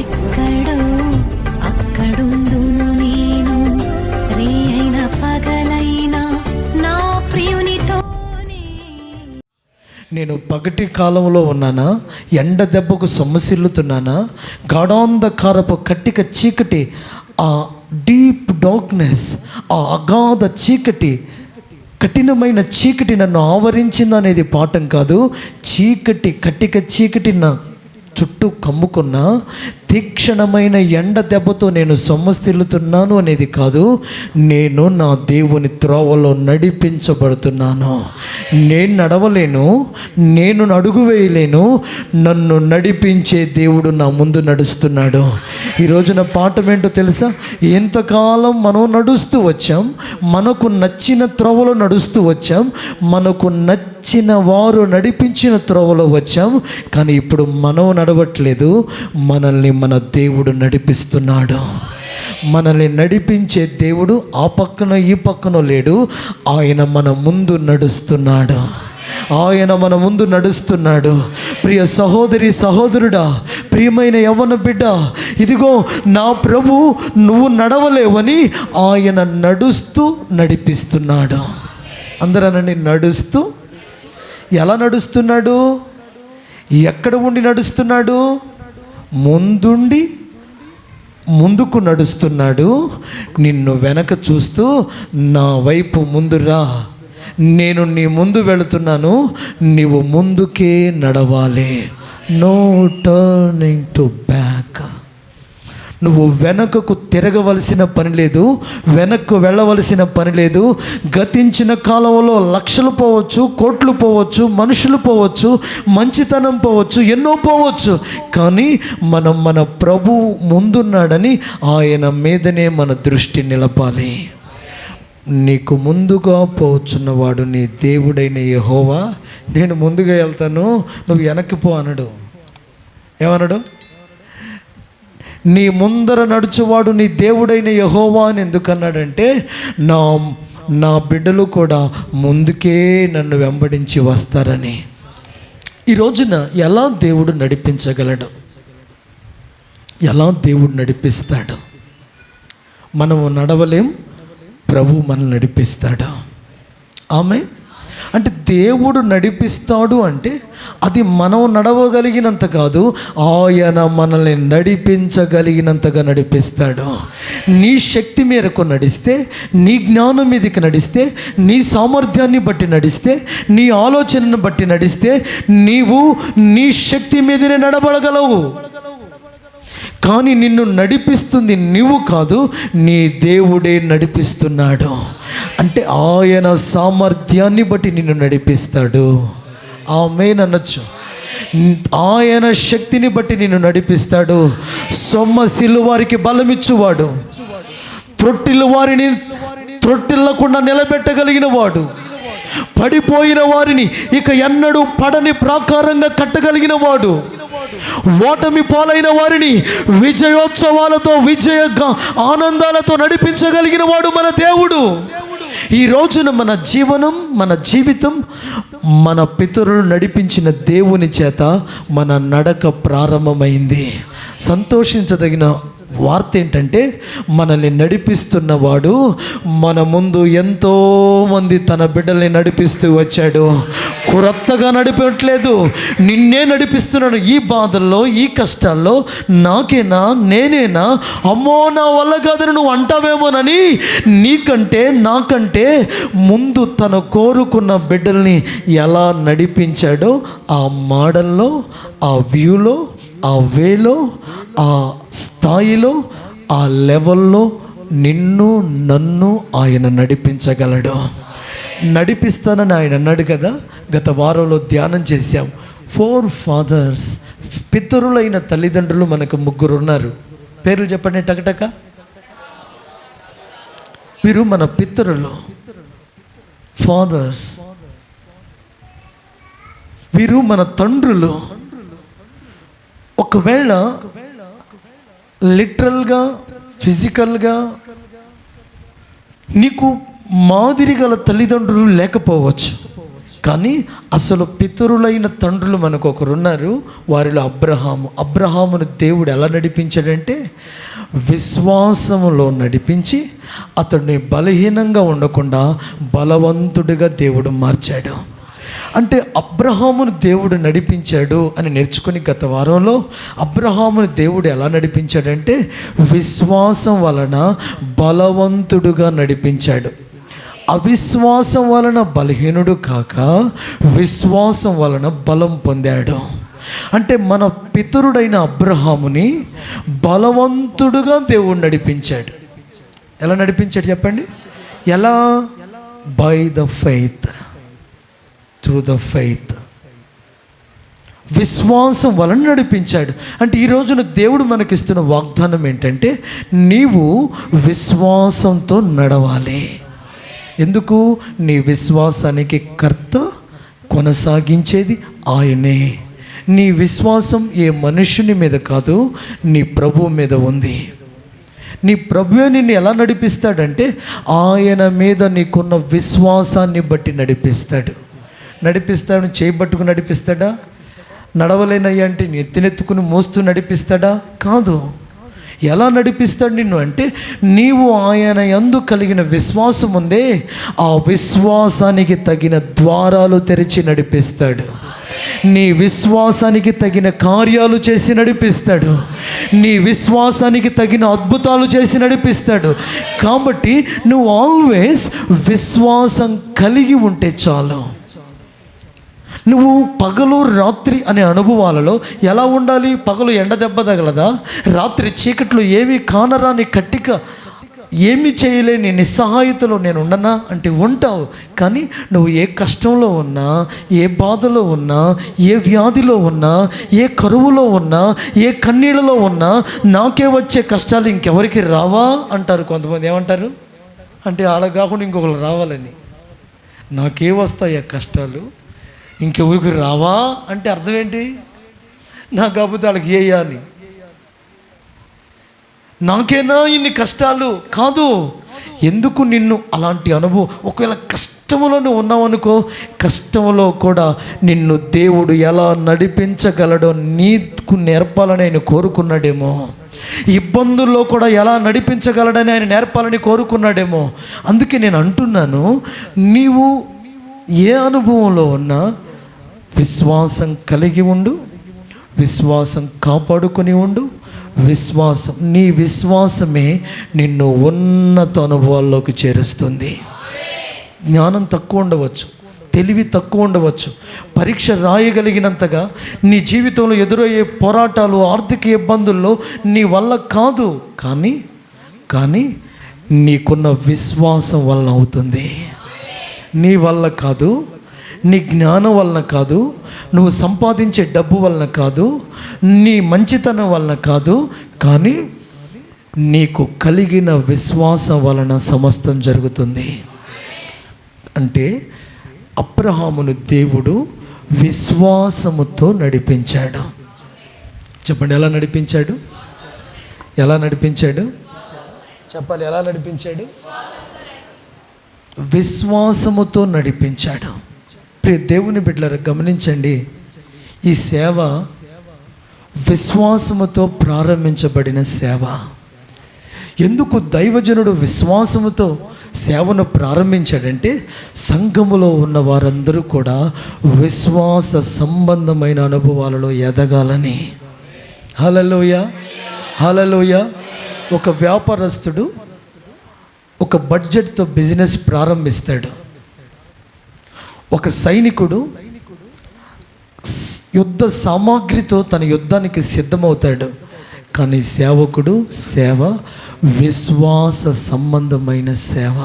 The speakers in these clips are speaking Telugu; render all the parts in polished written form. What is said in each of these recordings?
ఎక్కడో అక్కడుందును నేను, రేయైన పగలైనా నా ప్రియునితోనే. నేను పగటి కాలంలో ఉన్నానా, ఎండ దెబ్బకు సొమ్మసిల్లుతున్నానా, గాఢాంధకారపు కట్టిక చీకటి, ఆ డీప్ డార్క్నెస్, ఆ అగాధ చీకటి, కఠినమైన చీకటి నన్ను ఆవరించిందనేది పాఠం కాదు. చీకటి, కట్టిక చీకటి నా చుట్టూ కమ్ముకున్న తీక్షణమైన ఎండ దెబ్బతో నేను సొమ్మసిల్లుతున్నాను అనేది కాదు. నేను నా దేవుని త్రోవలో నడిపించబడుతున్నాను. నేను నడవలేను, నేను అడుగు వేయలేను, నన్ను నడిపించే దేవుడు నా ముందు నడుస్తున్నాడు. ఈరోజున పాఠం ఏంటో తెలుసా? ఎంతకాలం మనం నడుస్తూ వచ్చాం, మనకు నచ్చిన త్రోవలో నడుస్తూ వచ్చాం, మనకు నచ్చిన వారు నడిపించిన త్రోవలో వచ్చాం. కానీ ఇప్పుడు మనం నడవట్లేదు, మనల్ని మన దేవుడు నడిపిస్తున్నాడు. మనల్ని నడిపించే దేవుడు ఆ పక్కన ఈ పక్కన లేడు, ఆయన మన ముందు నడుస్తున్నాడు. ఆయన మన ముందు నడుస్తున్నాడు. ప్రియ సహోదరి, సహోదరుడా, ప్రియమైన యవ్వన బిడ్డ, ఇదిగో నా ప్రభు నువ్వు నడవలేవని ఆయన నడుస్తూ నడిపిస్తున్నాడు. అందరనండి, నడుస్తూ. ఎలా నడుస్తున్నాడు? ఎక్కడ ఉండి నడుస్తున్నాడు? ముందుండి ముందుకు నడుస్తున్నాడు. నిన్ను వెనక చూస్తూ నా వైపు ముందురా, నేను నీ ముందు వెళుతున్నాను, నీవు ముందుకే నడవాలి. No turning to back. నువ్వు వెనకకు తిరగవలసిన పని లేదు, వెనక్కు వెళ్ళవలసిన పని లేదు. గతించిన కాలంలో లక్షలు పోవచ్చు, కోట్లు పోవచ్చు, మనుషులు పోవచ్చు, మంచితనం పోవచ్చు, ఎన్నో పోవచ్చు. కానీ మనం మన ప్రభు ముందున్నాడని ఆయన మీదనే మన దృష్టి నిలపాలి. నీకు ముందుగా పోవచ్చున్నవాడు నీ దేవుడైన యెహోవా. నేను ముందుగా వెళ్తాను, నువ్వు వెనక్కి పో అనడు. ఏమన్నాడు? నీ ముందర నడుచువాడు నీ దేవుడైన యెహోవా అని ఎందుకన్నాడంటే, నా బిడ్డలు కూడా ముందుకే నన్ను వెంబడించి వస్తారని. ఈ రోజున ఎలా దేవుడు నడిపించగలడు? ఎలా దేవుడు నడిపిస్తాడు? మనము నడవలేం, ప్రభు మనల్ని నడిపిస్తాడు. ఆమె అంటే దేవుడు నడిపిస్తాడు అంటే అది మనం నడవగలిగినంత కాదు, ఆయన మనల్ని నడిపించగలిగినంతగా నడిపిస్తాడు. నీ శక్తి మేరకు నడిస్తే, నీ జ్ఞానం మీదకి నడిస్తే, నీ సామర్థ్యాన్ని బట్టి నడిస్తే, నీ ఆలోచనను బట్టి నడిస్తే నీవు నీ శక్తి మీదనే నడబడగలవు. కానీ నిన్ను నడిపిస్తుంది నీవు కాదు, నీ దేవుడే నడిపిస్తున్నాడు. అంటే ఆయన సామర్థ్యాన్ని బట్టి నిన్ను నడిపిస్తాడు. ఆమేన్ అనొచ్చు. ఆయన శక్తిని బట్టి నిన్ను నడిపిస్తాడు. సొమ్మసిల్లు వారికి బలమిచ్చువాడు, త్రొట్టిల్లు వారిని త్రొట్టిల్లకుండా నిలబెట్టగలిగిన వాడు, పడిపోయిన వారిని ఇక ఎన్నడూ పడని ప్రాకారంగా కట్టగలిగిన వాడు, ఓటమి పాలైన వారిని విజయోత్సవాలతో, ఆనందాలతో నడిపించగలిగిన వాడు మన దేవుడు. ఈ రోజున మన జీవనం, మన జీవితం మన పితరులు నడిపించిన దేవుని చేత మన నడక ప్రారంభమైంది. సంతోషించదగిన వార్త ఏంటంటే, మనల్ని నడిపిస్తున్నవాడు మన ముందు ఎంతోమంది తన బిడ్డల్ని నడిపిస్తూ వచ్చాడు. కొత్తగా నడిపట్లేదు, నిన్నే నడిపిస్తున్నాడు. ఈ బాధల్లో, ఈ కష్టాల్లో నాకేనా, నేనేనా, అమ్మో నా వల్ల కాదని నువ్వు అంటావేమోనని నీకంటే నాకంటే ముందు తన కోరుకున్న బిడ్డల్ని ఎలా నడిపించాడో ఆ మోడల్లో, ఆ వ్యూలో, ఆ వేలో, ఆ స్థాయిలో, ఆ లెవెల్లో నిన్ను నన్ను ఆయన నడిపించగలడు. నడిపిస్తానని ఆయన అన్నాడు కదా. గత వారంలో ధ్యానం చేశాం. 4 fathers, పితరులైన తల్లిదండ్రులు మనకు 3 ఉన్నారు. పేర్లు చెప్పండి టకటక. వీరు మన పితరులు, ఫాదర్స్. వీరు మన తండ్రులు. ఒకవేళ లిటరల్గా, ఫిజికల్గా నీకు మాదిరి గల తల్లిదండ్రులు లేకపోవచ్చు, కానీ అసలు పితరులైన తండ్రులు మనకు ఒకరున్నారు. వారిలో అబ్రహామును దేవుడు ఎలా నడిపించాడంటే విశ్వాసములో నడిపించి అతడిని బలహీనంగా ఉండకుండా బలవంతుడిగా దేవుడు మార్చాడు. అంటే అబ్రహామును దేవుడు నడిపించాడు అని నేర్చుకుని గత వారంలో అబ్రహామును దేవుడు ఎలా నడిపించాడంటే విశ్వాసం వలన బలవంతుడుగా నడిపించాడు. అవిశ్వాసం వలన బలహీనుడు కాక విశ్వాసం వలన బలం పొందాడు. అంటే మన పితరుడైన అబ్రహాముని బలవంతుడుగా దేవుడు నడిపించాడు. ఎలా నడిపించాడు చెప్పండి? ఎలా? By the faith, through the faith, విశ్వాసం వలన నడిపించాడు. అంటే ఈ రోజున దేవుడు మనకిస్తున్న వాగ్దానం ఏంటంటే నీవు విశ్వాసంతో నడవాలి. ఎందుకు? నీ విశ్వాసానికి కర్త కొనసాగించేది ఆయనే. నీ విశ్వాసం ఏ మనుష్యుని మీద కాదు, నీ ప్రభువు మీద ఉంది. నీ ప్రభువే నిన్ను ఎలా నడిపిస్తాడంటే ఆయన మీద నీకున్న విశ్వాసాన్ని బట్టి నడిపిస్తాడు. చేయబట్టుకు నడిపిస్తాడా? నడవలేనయ్యా అంటే ఎత్తినెత్తుకుని మోస్తూ నడిపిస్తాడా? కాదు. ఎలా నడిపిస్తాడు నిన్ను అంటే నీవు ఆయన యందు కలిగిన విశ్వాసం ఉందే, ఆ విశ్వాసానికి తగిన ద్వారాలు తెరిచి నడిపిస్తాడు. నీ విశ్వాసానికి తగిన కార్యాలు చేసి నడిపిస్తాడు. నీ విశ్వాసానికి తగిన అద్భుతాలు చేసి నడిపిస్తాడు. కాబట్టి నువ్వు ఆల్వేస్ విశ్వాసం కలిగి ఉంటే చాలు. నువ్వు పగలు రాత్రి అనే అనుభవాలలో ఎలా ఉండాలి? పగలు ఎండ దెబ్బ తగలదా? రాత్రి చీకట్లో ఏమీ కానరాని కట్టిక, ఏమీ చేయలేని నిస్సహాయతలో నేను ఉండనా అంటే ఉంటావు. కానీ నువ్వు ఏ కష్టంలో ఉన్నా, ఏ బాధలో ఉన్నా, ఏ వ్యాధిలో ఉన్నా, ఏ కరువులో ఉన్నా, ఏ కన్నీళ్ళలో ఉన్నా, నాకే వచ్చే కష్టాలు ఇంకెవరికి రావా అంటారు కొంతమంది. ఏమంటారు అంటే ఆడ కాకుండా ఇంకొకరు రావాలని. నాకే వస్తాయి ఆ కష్టాలు, ఇంకెవరికి రావా అంటే అర్థం ఏంటి? నాకు కాకపోతే వాళ్ళకి ఏయా అని. నాకేనా ఇన్ని కష్టాలు కాదు. ఎందుకు నిన్ను అలాంటి అనుభవం? ఒకవేళ కష్టంలో నువ్వు ఉన్నావనుకో, కష్టంలో కూడా నిన్ను దేవుడు ఎలా నడిపించగలడో నీకు నేర్పాలని ఆయన కోరుకున్నాడేమో. ఇబ్బందుల్లో కూడా ఎలా నడిపించగలడని ఆయన నేర్పాలని కోరుకున్నాడేమో. అందుకే నేను అంటున్నాను, నీవు ఏ అనుభవంలో ఉన్నా విశ్వాసం కలిగి ఉండు, విశ్వాసం కాపాడుకొని ఉండు. నీ విశ్వాసమే నిన్ను ఉన్నత అనుభవాల్లోకి చేరుస్తుంది. జ్ఞానం తక్కువ ఉండవచ్చు, తెలివి తక్కువ ఉండవచ్చు, పరీక్ష రాయగలిగినంతగా నీ జీవితంలో ఎదురయ్యే పోరాటాలు, ఆర్థిక ఇబ్బందుల్లో నీ వల్ల కాదు. కానీ నీకున్న విశ్వాసం వలన అవుతుంది. నీ వల్ల కాదు, నీ జ్ఞానం వలన కాదు, నువ్వు సంపాదించే డబ్బు వలన కాదు, నీ మంచితనం వలన కాదు, కానీ నీకు కలిగిన విశ్వాసం వలన సమస్తం జరుగుతుంది. అంటే అబ్రహామును దేవుడు విశ్వాసముతో నడిపించాడు. చెప్పండి, ఎలా నడిపించాడు? ఎలా నడిపించాడు చెప్పాలి. ఎలా నడిపించాడు? విశ్వాసముతో నడిపించాడు. ప్రియ దేవుని బిడ్డలారా గమనించండి, ఈ సేవ విశ్వాసముతో ప్రారంభించబడిన సేవ. ఎందుకు దైవజనుడు విశ్వాసముతో సేవను ప్రారంభించాడంటే సంఘములో ఉన్న వారందరూ కూడా విశ్వాస సంబంధమైన అనుభవాలలో ఎదగాలని. హల్లెలూయా, హల్లెలూయా. ఒక వ్యాపారస్తుడు ఒక బడ్జెట్తో బిజినెస్ ప్రారంభిస్తాడు. ఒక సైనికుడు యుద్ధ సామాగ్రితో తన యుద్ధానికి సిద్ధమవుతాడు. కానీ సేవకుడు సేవ విశ్వాస సంబంధమైన సేవ.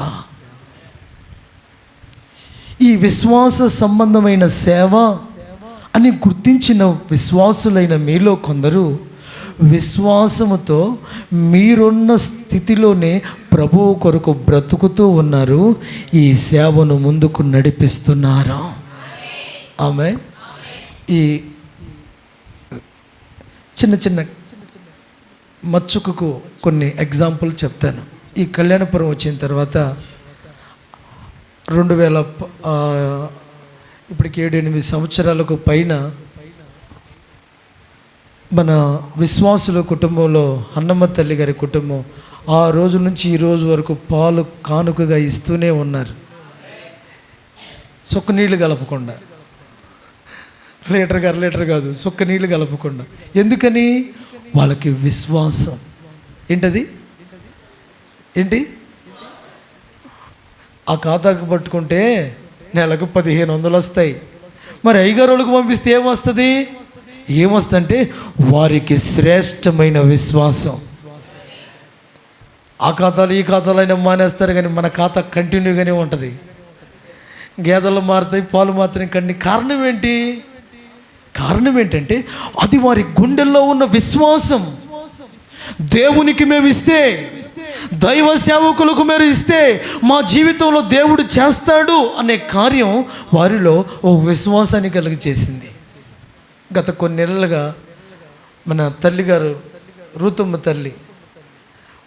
ఈ విశ్వాస సంబంధమైన సేవ అని గుర్తించిన విశ్వాసులైన మీలో కొందరు విశ్వాసముతో మీరున్న స్థితిలోనే ప్రభువు కొరకు బ్రతుకుతూ ఉన్నారు. ఈ సేవను ముందుకు నడిపిస్తున్నారు. ఆమె ఈ చిన్న చిన్న మచ్చుకు కొన్ని ఎగ్జాంపుల్ చెప్తాను. ఈ కళ్యాణపురం వచ్చిన తర్వాత ఇప్పటికి 7-8 సంవత్సరాలకు పైన మన విశ్వాసుల కుటుంబంలో అన్నమ్మ తల్లి గారి కుటుంబం ఆ రోజు నుంచి ఈ రోజు వరకు పాలు కానుకగా ఇస్తూనే ఉన్నారు. సొక్క నీళ్ళు కలపకుండా, లీటర్ కాదు, సొక్క నీళ్ళు కలపకుండా. ఎందుకని? వాళ్ళకి విశ్వాసం. ఏంటి ఆ ఖాతాకు పట్టుకుంటే నెలకు 1500 వస్తాయి. మరి అయ్యగారు వాళ్ళకి పంపిస్తే ఏమొస్తుందంటే వారికి శ్రేష్టమైన విశ్వాసం. ఆ ఖాతాలు ఈ ఖాతాలు అయినా మానేస్తారు, కానీ మన ఖాతా కంటిన్యూగానే ఉంటుంది. గేదెలు మారుతాయి, పాలు మాత్రం కారణం ఏంటంటే అది వారి గుండెల్లో ఉన్న విశ్వాసం. దేవునికి మేము ఇస్తే, దైవ సేవకులకు మీరు ఇస్తే మా జీవితంలో దేవుడు చేస్తాడు అనే కార్యం వారిలో ఓ విశ్వాసాన్ని కలిగి చేసింది. గత కొన్ని నెలలుగా మన తల్లిగారు రూతమ్మ తల్లి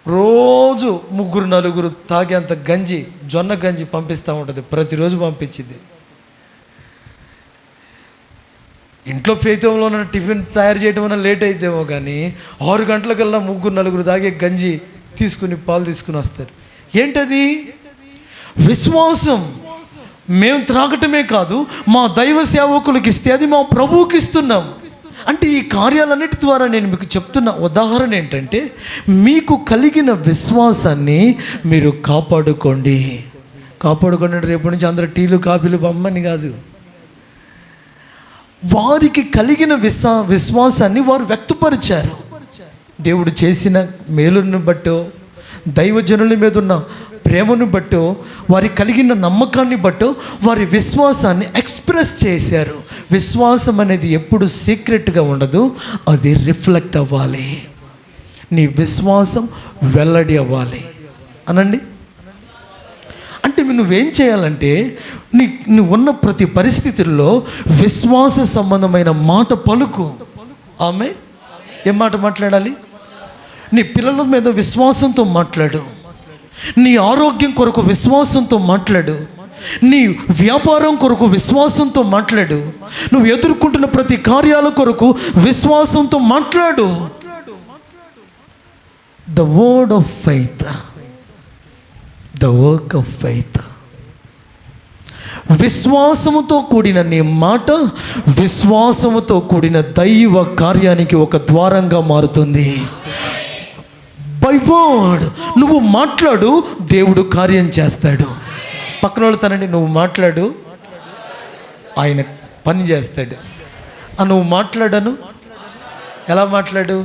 రోజు 3-4 తాగేంత గంజి, జొన్న గంజి పంపిస్తూ ఉంటుంది. ప్రతిరోజు పంపించింది. ఇంట్లో ఫేతంలో ఉన్న టిఫిన్ తయారు చేయడం వల్ల లేట్ అయితేమో కానీ 6 గంటలకల్లా 3-4 తాగే గంజి తీసుకుని పాలు తీసుకుని వస్తారు. ఏంటది? విశ్వాసం. మేము త్రాగటమే కాదు, మా దైవ సేవకులకు ఇస్తే అది మా ప్రభువుకి ఇస్తున్నాం. అంటే ఈ కార్యాలన్నిటి ద్వారా నేను మీకు చెప్తున్న ఉదాహరణ ఏంటంటే, మీకు కలిగిన విశ్వాసాన్ని మీరు కాపాడుకోండి. రేపటి నుంచి అందరూ టీలు కాఫీలు పంపని కాదు. వారికి కలిగిన విశ్వాసాన్ని వారు వ్యక్తపరిచారు. దేవుడు చేసిన మేలుని బట్టో, దైవజనుల మీద ఉన్న ప్రేమను బట్టో, వారికి కలిగిన నమ్మకాన్ని బట్టో వారి విశ్వాసాన్ని ఎక్స్ప్రెస్ చేశారు. విశ్వాసం అనేది ఎప్పుడు సీక్రెట్గా ఉండదు, అది రిఫ్లెక్ట్ అవ్వాలి. నీ విశ్వాసం వెల్లడి అవ్వాలి. అనండి. అంటే నువ్వేం చేయాలంటే నువ్వు ఉన్న ప్రతి పరిస్థితుల్లో విశ్వాస సంబంధమైన మాట పలుకు. ఆమె ఏం మాట మాట్లాడాలి? నీ పిల్లల మీద విశ్వాసంతో మాట్లాడు. నీ ఆరోగ్యం కొరకు విశ్వాసంతో మాట్లాడు. నీ వ్యాపారం కొరకు విశ్వాసంతో మాట్లాడు. నువ్వు ఎదుర్కొంటున్న ప్రతి కార్యాల కొరకు విశ్వాసంతో మాట్లాడు. The word of faith, the work of faith. విశ్వాసముతో కూడిన నీ మాట విశ్వాసముతో కూడిన దైవ కార్యానికి ఒక ద్వారంగా మారుతుంది. బై వర్డ్ నువ్వు మాట్లాడు, దేవుడు కార్యం చేస్తాడు. పక్కన వాళ్ళు తనండి, నువ్వు మాట్లాడు, ఆయన పని చేస్తాడు. నువ్వు మాట్లాడను, ఎలా మాట్లాడు?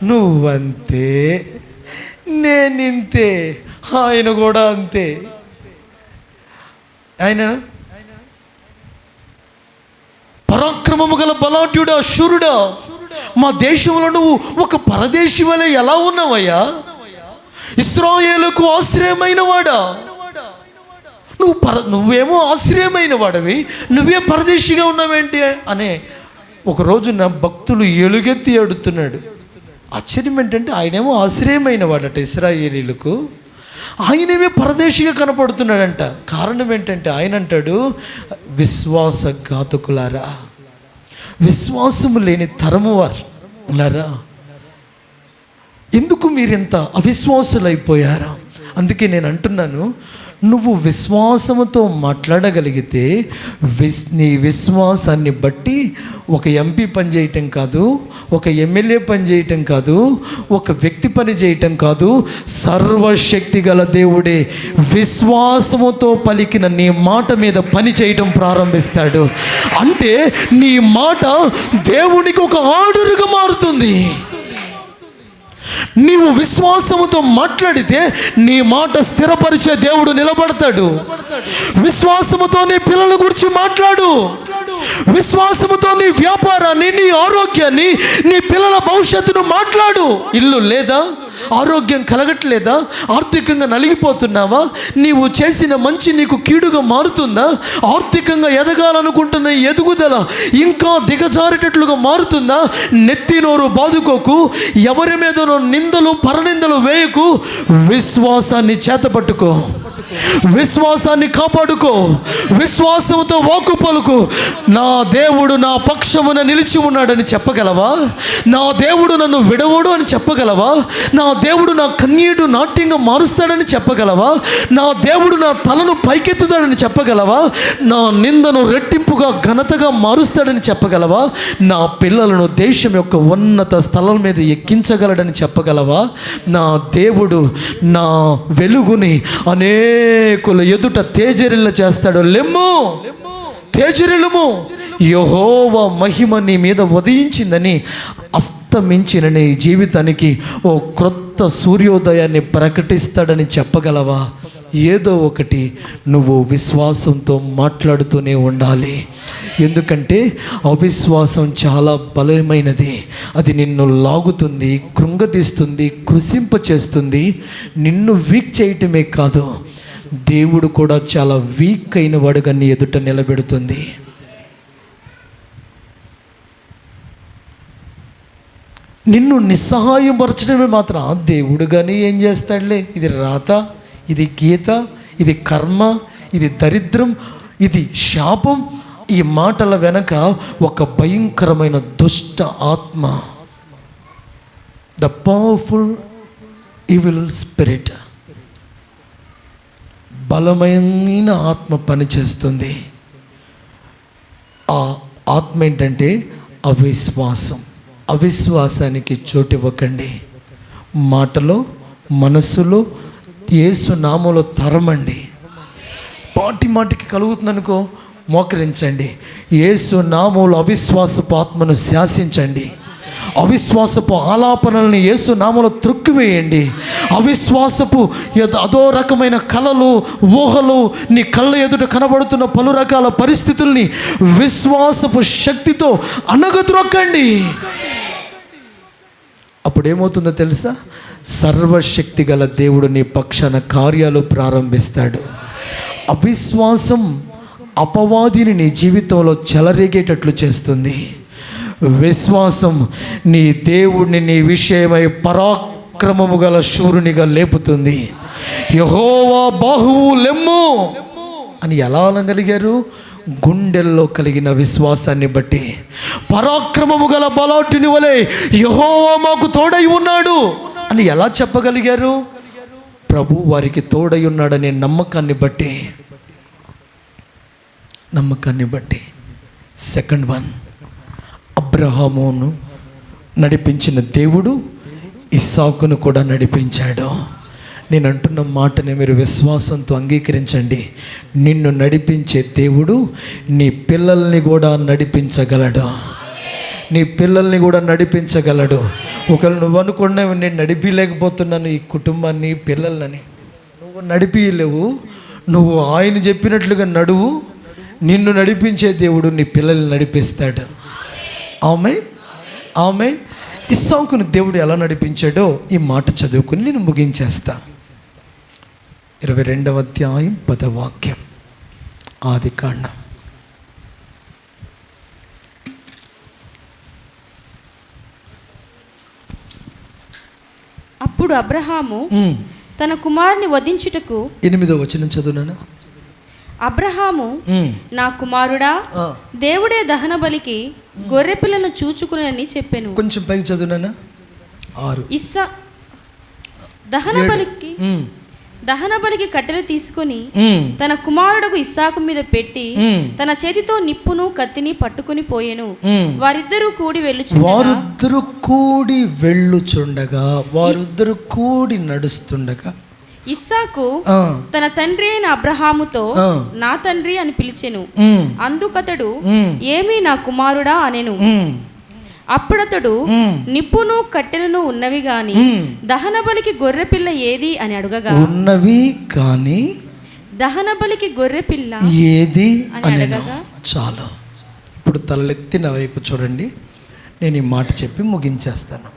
నువ్వంతే, నేనింతే, ఆయన కూడా అంతే. ఆయన పరాక్రమము గల బలాఢ్యుడా, శూరుడా, మా దేశంలో నువ్వు ఒక పరదేశి వలె ఎలా ఉన్నావయ్యా? ఇశ్రాయేలుకు ఆశ్రయమైన వాడా, నువ్వేమో ఆశ్రయమైన వాడవి, నువ్వే పరదేశిగా ఉన్నావేంటి అనే ఒకరోజు నా భక్తులు ఎలుగెత్తి అడుగుతున్నాడు. ఆశ్చర్యం ఏంటంటే ఆయనేమో ఆశ్రయమైన వాడట ఇశ్రాయేలీలకు, ఆయనేమే పరదేశిగా కనపడుతున్నాడంట. కారణం ఏంటంటే ఆయన అంటాడు, విశ్వాసఘాతకులారా, విశ్వాసము లేని తరము వారులారా, ఎందుకు మీరింత అవిశ్వాసులైపోయారా? అందుకే నేను అంటున్నాను, నువ్వు విశ్వాసముతో మాట్లాడగలిగితే నీ విశ్వాసాన్ని బట్టి ఒక ఎంపీ పని చేయటం కాదు, ఒక ఎమ్మెల్యే పని చేయటం కాదు, ఒక వ్యక్తి పని చేయటం కాదు, సర్వశక్తి గల దేవుడే విశ్వాసముతో పలికిన నీ మాట మీద పని చేయటం ప్రారంభిస్తాడు. అంటే నీ మాట దేవునికి ఒక ఆర్డర్గా మారుతుంది. నీవు విశ్వాసముతో మాట్లాడితే నీ మాట స్థిరపరిచే దేవుడు నిలబడతాడు. విశ్వాసముతో నీ పిల్లల గురించి మాట్లాడు. విశ్వాసముతో నీ వ్యాపారాన్ని, నీ ఆరోగ్యాన్ని, నీ పిల్లల భవిష్యత్తును మాట్లాడు. ఇల్లు లేదా, ఆరోగ్యం కలగట్లేదా, ఆర్థికంగా నలిగిపోతున్నావా, నీవు చేసిన మంచి నీకు కీడుగా మారుతుందా, ఆర్థికంగా ఎదగాలనుకుంటున్న ఎదుగుదల ఇంకా దిగజారేటట్లుగా మారుతుందా? నెత్తి నోరు బాదుకోకు, ఎవరి మీదనో నిందలు పరనిందలు వేయకు, విశ్వాసాన్ని చేతపట్టుకో. విశ్వాసాన్ని కాపాడుకో, విశ్వాసంతో వాక్కు పలుకు. నా దేవుడు నా పక్షమున నిలిచి ఉన్నాడని చెప్పగలవా? నా దేవుడు నన్ను విడవడు అని చెప్పగలవా? నా దేవుడు నా కన్నీడు నాట్యంగా మారుస్తాడని చెప్పగలవా? నా దేవుడు నా తలను పైకెత్తుతాడని చెప్పగలవా? నా నిందను రెట్టింపుగా ఘనతగా మారుస్తాడని చెప్పగలవా? నా పిల్లలను దేశం యొక్క ఉన్నత స్థలం మీద ఎక్కించగలడని చెప్పగలవా? నా దేవుడు నా వెలుగుని అనేకుల ఎదుట తేజరిల్ల చేస్తాడు. లెమ్ము, తేజరిల్లుము, యెహోవా మహిమ నీ మీద ఉదయించిందని అస్తమించిన నీ జీవితానికి ఓ క్రొత్త సూర్యోదయాన్ని ప్రకటిస్తాడని చెప్పగలవా? ఏదో ఒకటి నువ్వు విశ్వాసంతో మాట్లాడుతూనే ఉండాలి. ఎందుకంటే అవిశ్వాసం చాలా బలమైనది. అది నిన్ను లాగుతుంది, కృంగతీస్తుంది, కృషింపచేస్తుంది. నిన్ను వీక్ చేయటమే కాదు, దేవుడు కూడా చాలా వీక్ అయిన వాడుగా నీ ఎదుట నిలబెడుతుంది. నిన్ను నిస్సహాయపరచడమే మాత్రం దేవుడు కానీ ఏం చేస్తాడులే, ఇది రాత, ఇది గీత, ఇది కర్మ, ఇది దరిద్రం, ఇది శాపం. ఈ మాటల వెనక ఒక భయంకరమైన దుష్ట ఆత్మ, ద పవర్ఫుల్ ఈవిల్ స్పిరిట్, బలమైన ఆత్మ పనిచేస్తుంది. ఆ ఆత్మ ఏంటంటే అవిశ్వాసం. అవిశ్వాసానికి చోటు ఇవ్వకండి. మాటలో, మనస్సులో యేసు నామములో తరమండి. పాటి మాటికి కలుగుతుందనుకో, మోకరించండి. యేసు నామములో అవిశ్వాసపు ఆత్మను శాసించండి. అవిశ్వాసపు ఆలాపనల్ని యేసు నామములో త్రొక్కివేయండి. అవిశ్వాసపు అదో రకమైన కలలు, ఊహలు, నీ కళ్ళ ఎదుట కనబడుతున్న పలు రకాల పరిస్థితుల్ని విశ్వాసపు శక్తితో అణగద్రొక్కండి. అప్పుడేమవుతుందో తెలుసా? సర్వశక్తి గల దేవుడు నీ పక్షాన కార్యాలు ప్రారంభిస్తాడు. అవిశ్వాసం అపవాదిని నీ జీవితంలో చెలరేగేటట్లు చేస్తుంది. విశ్వాసం నీ దేవుడిని నీ విషయమై పరాక్రమము గల శూరునిగా లేపుతుంది. యెహోవా బాహువు లెమ్ము అని ఎలా అనగలిగారు? గుండెల్లో కలిగిన విశ్వాసాన్ని బట్టి. పరాక్రమము గల బలాటుని వలె యెహోవా మాకు తోడై ఉన్నాడు అని ఎలా చెప్పగలిగారు? ప్రభు వారికి తోడై ఉన్నాడనే నమ్మకాన్ని బట్టి. సెకండ్ వన్, అబ్రహామును నడిపించిన దేవుడు ఇస్సాకును కూడా నడిపించాడు. నేను అంటున్న మాటని మీరు విశ్వాసంతో అంగీకరించండి. నిన్ను నడిపించే దేవుడు నీ పిల్లల్ని కూడా నడిపించగలడు. నీ పిల్లల్ని కూడా నడిపించగలడు. ఒకవేళ నువ్వు అనుకున్నా నేను నడిపించలేకపోతున్నాను ఈ కుటుంబాన్ని, పిల్లలని, నువ్వు నడిపించలేవు. నువ్వు ఆయన చెప్పినట్లుగా నడువు, నిన్ను నడిపించే దేవుడు నీ పిల్లల్ని నడిపిస్తాడు. ఆమేన్, ఆమేన్. ఇస్సాకును దేవుడు ఎలా నడిపించాడో ఈ మాట చదువుకుని నేను ముగించేస్తా. 22వ అధ్యాయం 10వ వాక్యం, ఆదికాండం. అప్పుడు అబ్రహాము తన కుమారుని వధించుటకు 8వ వచనం చదువునా? అబ్రహాము, నా కుమారుడా, దేవుడే దహన బలికి గొర్రె పిల్లను చూచుకునని చెప్పాను. కొంచెం పైకి చదువునా? 6. దహన బలికి కట్టెలు తీసుకొని తన కుమారుడకు ఇస్సాకు మీద పెట్టి తన చేతితో నిప్పును కత్తిని పట్టుకుని పోయెను. వారిద్దరూ కూడి నడుస్తుండగా ఇస్సాకు తన తండ్రి అయిన అబ్రహాముతో నా తండ్రి అని పిలిచెను. అందుకతడు, ఏమీ నా కుమారుడా అనెను. అప్పుడతడు, నిప్పును కట్టెలను ఉన్నవి గాని దహన బలికి గొర్రె పిల్ల ఏది అని అడగగా, ఉన్నవి కానీ దహన బలికి గొర్రె పిల్ల ఏది అని అడగగా, చాలు. ఇప్పుడు తలెత్తిన వైపు చూడండి. నేను ఈ మాట చెప్పి ముగించేస్తాను.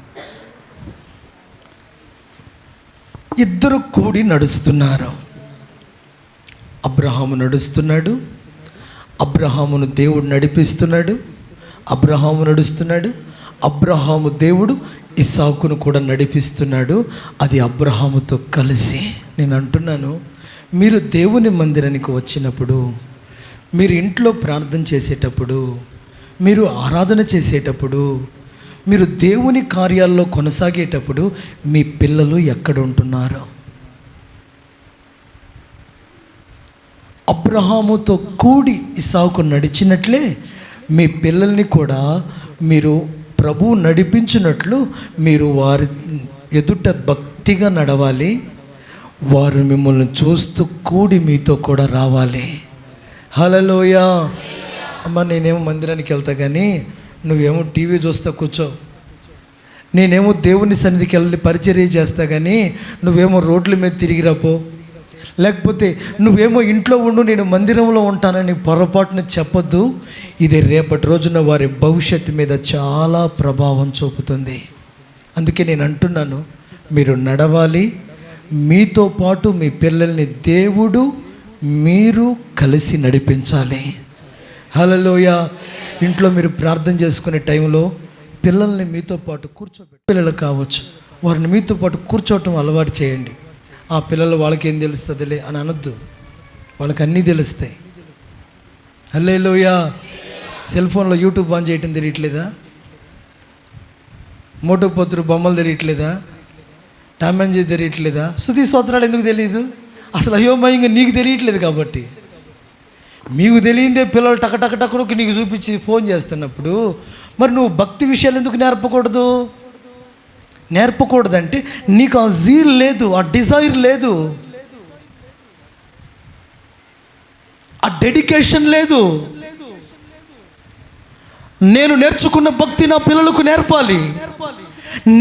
ఇద్దరు కూడి నడుస్తున్నారు. అబ్రహాము నడుస్తున్నాడు, అబ్రహామును దేవుడు నడిపిస్తున్నాడు. అబ్రహాము నడుస్తున్నాడు, అబ్రహాము దేవుడు ఇస్సాకును కూడా నడిపిస్తున్నాడు. అది అబ్రహాముతో కలిసి. నేను అంటున్నాను, మీరు దేవుని మందిరానికి వచ్చినప్పుడు, మీరు ఇంట్లో ప్రార్థన చేసేటప్పుడు, మీరు ఆరాధన చేసేటప్పుడు, మీరు దేవుని కార్యాల్లో కొనసాగేటప్పుడు మీ పిల్లలు ఎక్కడ ఉంటున్నారు? అబ్రహాముతో కూడి ఇస్సాకు నడిచినట్లే మీ పిల్లల్ని కూడా మీరు ప్రభువు నడిపించినట్లు మీరు వారి ఎదుట భక్తిగా నడవాలి. వారు మిమ్మల్ని చూస్తూ కూడి మీతో కూడా రావాలి. హల్లెలూయా. అమ్మ, నేనేమో మందిరానికి వెళ్తా కానీ నువ్వేమో టీవీ చూస్తా కూర్చో. నేనేమో దేవుని సన్నిధికి వెళ్ళి పరిచర్య చేస్తా కానీ నువ్వేమో రోడ్ల మీద తిరిగిరాపో. లేకపోతే నువ్వేమో ఇంట్లో ఉండు, నేను మందిరంలో ఉంటానని పొరపాటున చెప్పొద్దు. ఇది రేపటి రోజున వారి భవిష్యత్తు మీద చాలా ప్రభావం చూపుతుంది. అందుకే నేను అంటున్నాను, మీరు నడవాలి. మీతో పాటు మీ పిల్లల్ని దేవుడు మీరు కలిసి నడిపించాలి. హల్లెలూయా. ఇంట్లో మీరు ప్రార్థన చేసుకునే టైంలో పిల్లల్ని మీతో పాటు కూర్చోబెట్టి, పిల్లలు కావచ్చు, వారిని మీతో పాటు కూర్చోవటం అలవాటు చేయండి. ఆ పిల్లలు వాళ్ళకి ఏం తెలుస్తుందిలే అని అనొద్దు, వాళ్ళకి అన్నీ తెలుస్తాయి. హల్లెలూయా. సెల్ ఫోన్లో యూట్యూబ్ ఆన్ చేయటం తెలియట్లేదా? మోటో పొత్తురు బొమ్మలు తెలియట్లేదా? టామ్ అండ్ జెర్రీ తెలియట్లేదా? స్తుతి స్తోత్రాలు ఎందుకు తెలియదు? అసలు అయోమయంగా నీకు తెలియట్లేదు కాబట్టి. మీకు తెలియందే పిల్లలు టకటకటకు నీకు చూపించి ఫోన్ చేస్తున్నప్పుడు మరి నువ్వు భక్తి విషయాలు ఎందుకు నేర్పకూడదు? నేర్పకూడదంటే నీకు ఆ జీల్ లేదు, ఆ డిజైర్ లేదు, ఆ డెడికేషన్ లేదు. నేను నేర్చుకున్న భక్తి నా పిల్లలకు నేర్పాలి.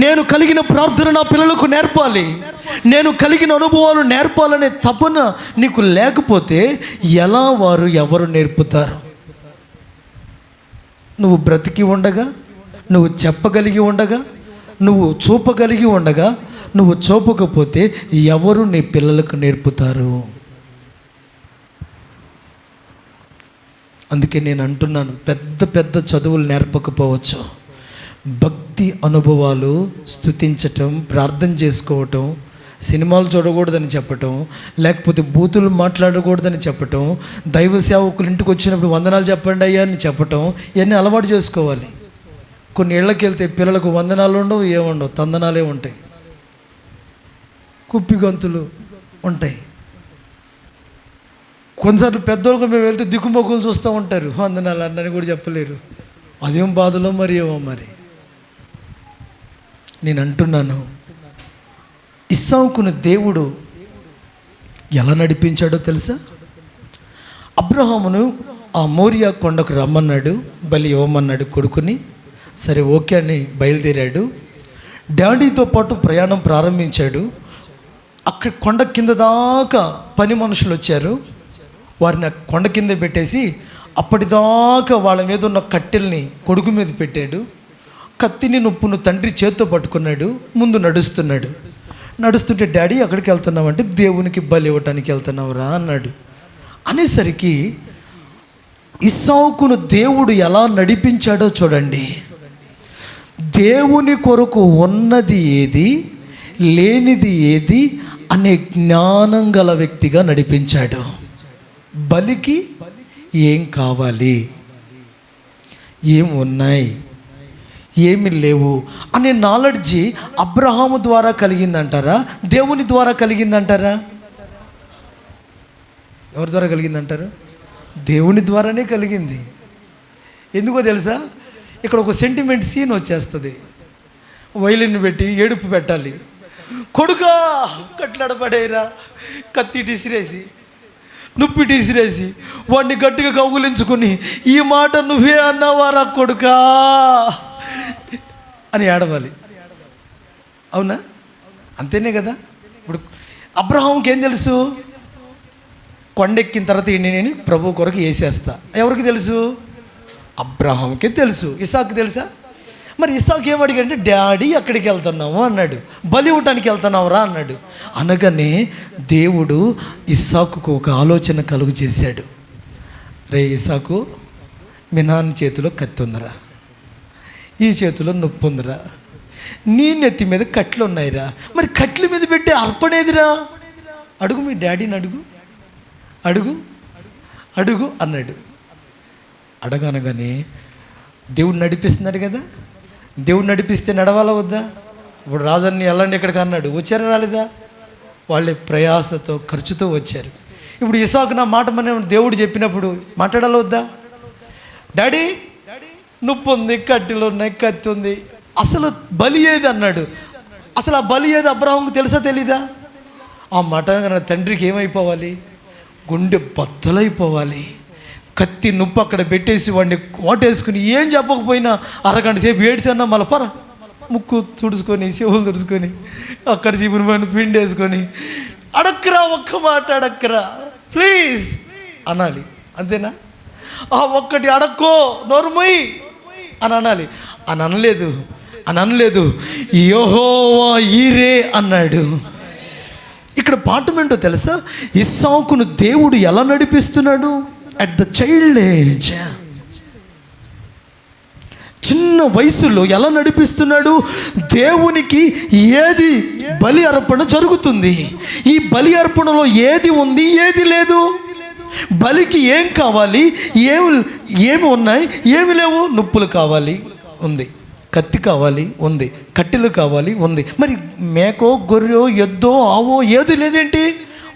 నేను కలిగిన ప్రార్థన నా పిల్లలకు నేర్పాలి. నేను కలిగిన అనుభవాలు నేర్పాలనే తపన నీకు లేకపోతే ఎలా వారు ఎవరు నేర్పుతారు? నువ్వు బ్రతికి ఉండగా, నువ్వు చెప్పగలిగి ఉండగా, నువ్వు చూపగలిగి ఉండగా, నువ్వు చూపకపోతే ఎవరు నీ పిల్లలకు నేర్పుతారు? అందుకే నేను అంటున్నాను, పెద్ద పెద్ద చదువులు నేర్పకపోవచ్చు, భక్తి అనుభవాలు, స్తుతించటం, ప్రార్థన చేసుకోవటం, సినిమాలు చూడకూడదని చెప్పటం, లేకపోతే బూతులు మాట్లాడకూడదని చెప్పటం, దైవ సేవకులు ఇంటికి వచ్చినప్పుడు వందనాలు చెప్పండి అయ్యా అని చెప్పటం, ఇవన్నీ అలవాటు చేసుకోవాలి. కొన్ని ఇళ్ళకి వెళ్తే పిల్లలకు వందనాలు ఉండవు, ఏముండవు, తందనాలే ఉంటాయి, కుప్పి గంతులు ఉంటాయి. కొన్నిసార్లు పెద్దోళ్ళకు మేము వెళ్తే దిక్కుమొక్కులు చూస్తూ ఉంటారు, వందనాలు అన్నని కూడా చెప్పలేరు. అదేం బాధలో మరి ఏమో. మరి నేను అంటున్నాను, ఇస్సాకును దేవుడు ఎలా నడిపించాడో తెలుసా? అబ్రహామును ఆ మోరియా కొండకు రమ్మన్నాడు, బలి ఇవ్వమన్నాడు కొడుకుని. సరే ఓకే అని బయలుదేరాడు. డాడీతో పాటు ప్రయాణం ప్రారంభించాడు. అక్కడ కొండ కింద దాకా పని మనుషులు వచ్చారు. వారిని కొండ కింద పెట్టేసి అప్పటిదాకా వాళ్ళ మీద ఉన్న కట్టెల్ని కొడుకు మీద పెట్టాడు. కత్తిని నొప్పును తండ్రి చేత్తో పట్టుకున్నాడు. ముందు నడుస్తున్నాడు. నడుస్తుంటే డాడీ ఎక్కడికి వెళ్తున్నావంటే దేవునికి బలి ఇవ్వటానికి వెళ్తున్నావురా అన్నాడు. అనేసరికి ఇస్సాకును దేవుడు ఎలా నడిపించాడో చూడండి. దేవుని కొరకు ఉన్నది ఏది, లేనిది ఏది అనే జ్ఞానం గల వ్యక్తిగా నడిపించాడు. బలికి ఏం కావాలి, ఏం ఉన్నాయి, ఏమి లేవు అనే నాలెడ్జి అబ్రహాము ద్వారా కలిగిందంటారా, దేవుని ద్వారా కలిగిందంటారా? ఎవరి ద్వారా కలిగిందంటారు? దేవుని ద్వారానే కలిగింది. ఎందుకో తెలుసా? ఇక్కడ ఒక సెంటిమెంట్ సీన్ వచ్చేస్తుంది. వైలిన్ పెట్టి ఏడుపు పెట్టాలి. కొడుకా కట్లాడపడేరా, కత్తి టిసిరేసి, నుప్పి టిసిరేసి, వాడిని గట్టిగా కౌగులించుకుని, ఈ మాట నువ్వే అన్నావారా కొడుకా అని ఏడవాలి. అవునా? అంతేనే కదా. ఇప్పుడు అబ్రహాంకి ఏం తెలుసు? కొండెక్కిన తర్వాత నేను ప్రభు కొరకు వేసేస్తా. ఎవరికి తెలుసు? అబ్రహాంకి తెలుసు. ఇస్సాకు తెలుసా? మరి ఇస్సాకు ఏమడిగంటే డాడీ ఎక్కడికి వెళ్తున్నావు అన్నాడు. బలి ఇవ్వటానికి వెళ్తున్నావురా అన్నాడు. అనగానే దేవుడు ఇస్సాకుకు ఒక ఆలోచన కలుగు చేశాడు. రే ఇస్సాకు, మీ నాన్న చేతిలో కత్తి ఉందిరా, ఈ చేతిలో నొప్పి ఉందిరా, నీ నెత్తి మీద కట్లు ఉన్నాయిరా, మరి కట్ల మీద పెట్టి అర్పణేదిరా? అడుగు, మీ డాడీని అడుగు. అడుగు అడుగు అన్నాడు. అడగనగానే దేవుడు నడిపిస్తున్నాడు కదా, దేవుడు నడిపిస్తే నడవాలా వద్దా? ఇప్పుడు రాజన్ని వెళ్ళండి ఎక్కడికి అన్నాడు, వచ్చారా రాలేదా? వాళ్ళే ప్రయాసతో ఖర్చుతో వచ్చారు. ఇప్పుడు ఇసాకు నా మాట మన దేవుడు చెప్పినప్పుడు మాట్లాడాలి వద్దా? డాడీ నొప్పి ఉంది, కట్టెలు ఉన్నాయి, కత్తి ఉంది, అసలు బలి ఏది అన్నాడు. అసలు ఆ బలి ఏది అబ్రాహాంకు తెలుసా తెలీదా? ఆ మాట తండ్రికి ఏమైపోవాలి? గుండె బద్దలైపోవాలి. కత్తి నొప్పి అక్కడ పెట్టేసి వాడిని కోటేసుకుని ఏం చెప్పకపోయినా అరగంట సేపు ఏడ్చన్నా మళ్ళీ పర ముక్కు తుడుచుకొని చెవులు తుడుచుకొని అక్కడ చీపురు పిండి వేసుకొని అడక్కరా, ఒక్క మాట అడక్కరా ప్లీజ్ అనాలి. అంతేనా? ఆ ఒక్కటి అడక్కో నోరుమోయ్ అని అనాలి. అని అనలేదు యెహోవా ఈరే అన్నాడు. ఇక్కడ పాఠం ఏంటో తెలుసా? ఇస్సాకును దేవుడు ఎలా నడిపిస్తున్నాడు? అట్ ద చైల్డ్ ఏజ్, చిన్న వయసులో ఎలా నడిపిస్తున్నాడు? దేవునికి ఏది బలి అర్పణ జరుగుతుంది, ఈ బలి అర్పణలో ఏది ఉంది ఏది లేదు, బలికి ఏం కావాలి ఏమి ఉన్నాయి ఏమి లేవు, నొప్పులు కావాలి ఉంది, కత్తి కావాలి ఉంది, కట్టెలు కావాలి ఉంది. మరి మేకో గొర్రెో ఎద్దో ఆవో ఏది లేదేంటి?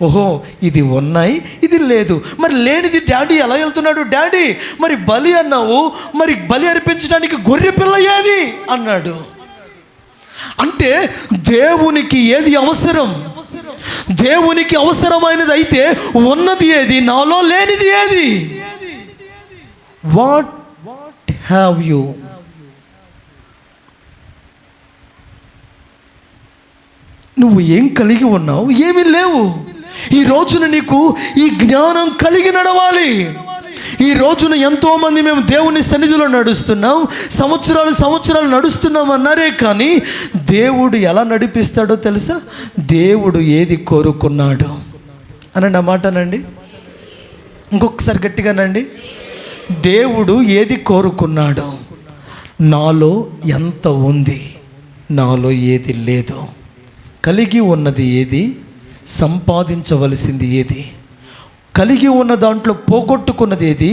ఓహో ఇది ఉన్నాయి ఇది లేదు. మరి లేనిది డాడీ ఎలా వెళ్తున్నాడు? డాడీ మరి బలి అన్నావు, మరి బలి అర్పించడానికి గొర్రె పిల్ల ఏది అన్నాడు. అంటే దేవునికి ఏది అవసరం? దేవునికి అవసరమైనది అయితే ఉన్నది ఏది, నాలో లేనిది ఏది? What have you? నువ్వు ఏం కలిగి ఉన్నావు? ఏమీ లేవు. ఈ రోజున నీకు ఈ జ్ఞానం కలిగి నడవాలి. ఈ రోజున ఎంతోమంది మేము దేవుని సన్నిధిలో నడుస్తున్నాం, సంవత్సరాలు నడుస్తున్నాం అన్నారే కానీ దేవుడు ఎలా నడిపిస్తాడో తెలుసా? దేవుడు ఏది కోరుకున్నాడు అనండి, ఆ మాటనండి ఇంకొకసారి గట్టిగానండి. దేవుడు ఏది కోరుకున్నాడు? నాలో ఎంత ఉంది, నాలో ఏది లేదు, కలిగి ఉన్నది ఏది, సంపాదించవలసింది ఏది, కలిగి ఉన్న దాంట్లో పోగొట్టుకున్నది ఏది,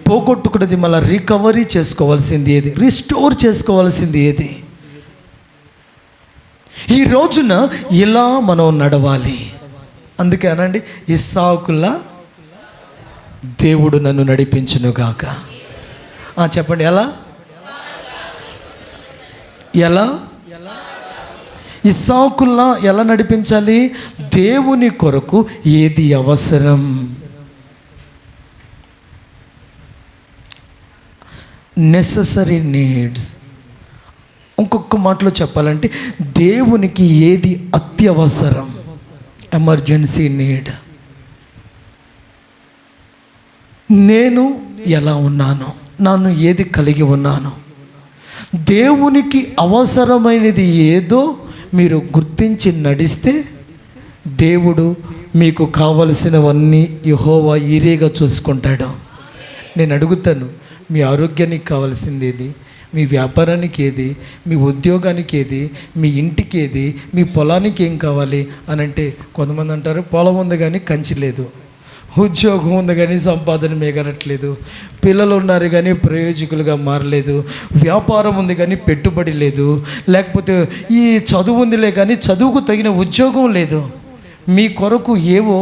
పోగొట్టుకున్నది మళ్ళీ రికవరీ చేసుకోవాల్సింది ఏది, రిస్టోర్ చేసుకోవాల్సింది ఏది? ఈ రోజున ఇలా మనం నడవాలి. అందుకే అనండి, ఇస్సాకులా దేవుడు నన్ను నడిపించునుగాక. చెప్పండి ఎలా? ఇస్సాకుల్లా ఎలా నడిపించాలి? దేవుని కొరకు ఏది అవసరం, నెససరీ నీడ్స్. ఇంకొక మాటలో చెప్పాలంటే దేవునికి ఏది అత్యవసరం, ఎమర్జెన్సీ నీడ్. నేను ఎలా ఉన్నాను, నన్ను ఏది కలిగి ఉన్నాను, దేవునికి అవసరమైనది ఏదో మీరు గుర్తించి నడిస్తే దేవుడు మీకు కావలసినవన్నీ యెహోవా ఈరేగా చూసుకుంటాడు. నేను అడుగుతాను, మీ ఆరోగ్యానికి కావాల్సింది ఏది, మీ వ్యాపారానికి ఏది, మీ ఉద్యోగానికి ఏది, మీ ఇంటికి ఏది, మీ పొలానికి ఏం కావాలి అని అంటే కొంతమంది అంటారు పొలం ఉంది కానీ కంచి లేదు, ఉద్యోగం ఉంది కానీ సంపాదన మిగలట్లేదు, పిల్లలు ఉన్నారు కానీ ప్రయోజకులుగా మారలేదు, వ్యాపారం ఉంది కానీ పెట్టుబడి లేదు, లేకపోతే ఈ చదువు ఉందిలే కానీ చదువుకు తగిన ఉద్యోగం లేదు. మీ కొరకు ఏవో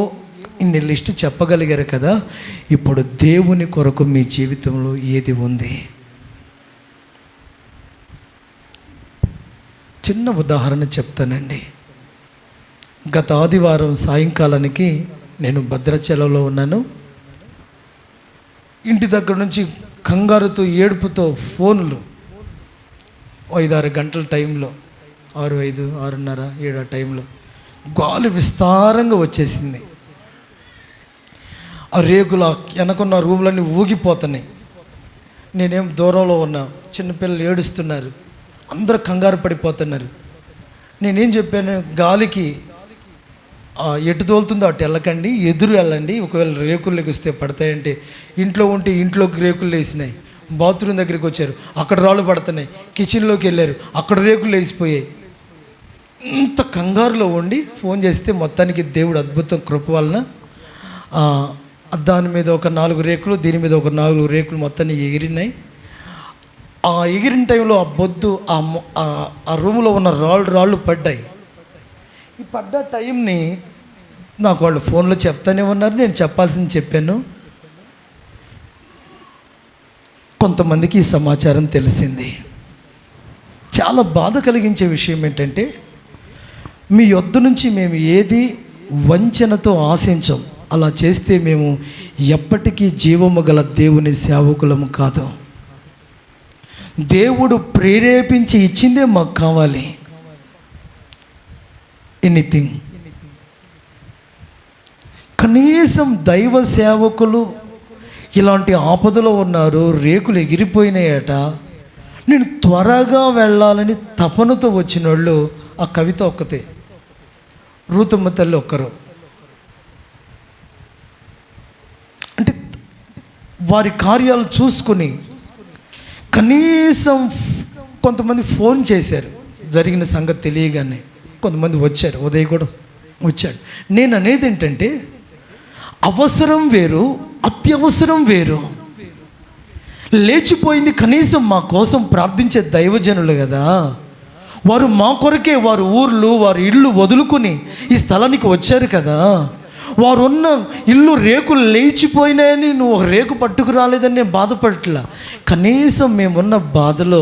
ఇన్ని లిస్ట్ చెప్పగలిగారు కదా. ఇప్పుడు దేవుని కొరకు మీ జీవితంలో ఏది ఉంది? చిన్న ఉదాహరణ చెప్తానండి. గత ఆదివారం సాయంకాలానికి నేను భద్రాచలంలో ఉన్నాను. ఇంటి దగ్గర నుంచి కంగారుతో ఏడుపుతో ఫోన్లు 5-6 గంటల టైంలో, 6-5, 6:30, 7 ఆ టైంలో గాలి విస్తారంగా వచ్చేసింది. ఆ రేకులు వెనకున్న రూమ్లన్నీ ఊగిపోతున్నాయి. నేనేం దూరంలో ఉన్నా, చిన్నపిల్లలు ఏడుస్తున్నారు, అందరూ కంగారు పడిపోతున్నారు. నేనేం చెప్పాను, గాలికి ఎటు తోలుతుందో అటు వెళ్ళకండి, ఎదురు వెళ్ళండి, ఒకవేళ రేకులు లెగిస్తే పడతాయంటే. ఇంట్లో ఉంటే ఇంట్లోకి రేకులు వేసినాయి, బాత్రూమ్ దగ్గరికి వచ్చారు అక్కడ రాళ్ళు పడుతున్నాయి, కిచెన్లోకి వెళ్ళారు అక్కడ రేకులు వేసిపోయాయి. ఇంత కంగారులో ఉండి ఫోన్ చేస్తే మొత్తానికి దేవుడు అద్భుతం కృప వలన దాని మీద ఒక 4 రేకులు, దీని మీద ఒక 4 రేకులు మొత్తాన్ని ఎగిరినాయి. ఆ ఎగిరిన టైంలో ఆ బొద్దు ఆ రూమ్లో ఉన్న రాళ్ళు పడ్డాయి. ఈ పడ్డ టైంని నాకు వాళ్ళు ఫోన్లో చెప్తానే ఉన్నారు, నేను చెప్పాల్సింది చెప్పాను. కొంతమందికి ఈ సమాచారం తెలిసింది. చాలా బాధ కలిగించే విషయం ఏంటంటే, మీ యొద్ద నుంచి మేము ఏది వంచనతో ఆశించం. అలా చేస్తే మేము ఎప్పటికీ జీవము గల దేవుని సేవకులము కాదు. దేవుడు ప్రేరేపించి ఇచ్చిందే మాకు కావాలి. ఎనీథింగ్. కనీసం దైవ సేవకులు ఇలాంటి ఆపదలో ఉన్నారు, రేకులు ఎగిరిపోయినాయట, నేను త్వరగా వెళ్ళాలని తపనతో వచ్చిన వాళ్ళు ఆ కవిత ఒక్కతే, రూతమ్మ తల్లి ఒక్కరు. అంటే వారి కార్యాలు చూసుకుని కనీసం కొంతమంది ఫోన్ చేశారు, జరిగిన సంగతి తెలియగానే కొంతమంది వచ్చారు, ఉదయ్ కూడా వచ్చాడు. నేను అనేది ఏంటంటే, అవసరం వేరు, అత్యవసరం వేరు. లేచిపోయింది కనీసం మా కోసం ప్రార్థించే దైవజనులు కదా, వారు మా కొరకే వారి ఊర్లు వారి ఇళ్ళు వదులుకొని ఈ స్థలానికి వచ్చారు కదా. వారు ఉన్న ఇల్లు రేకులు లేచిపోయినాయని నువ్వు ఒక రేకు పట్టుకు రాలేదని నేను బాధపడట్లా. కనీసం మేమున్న బాధలో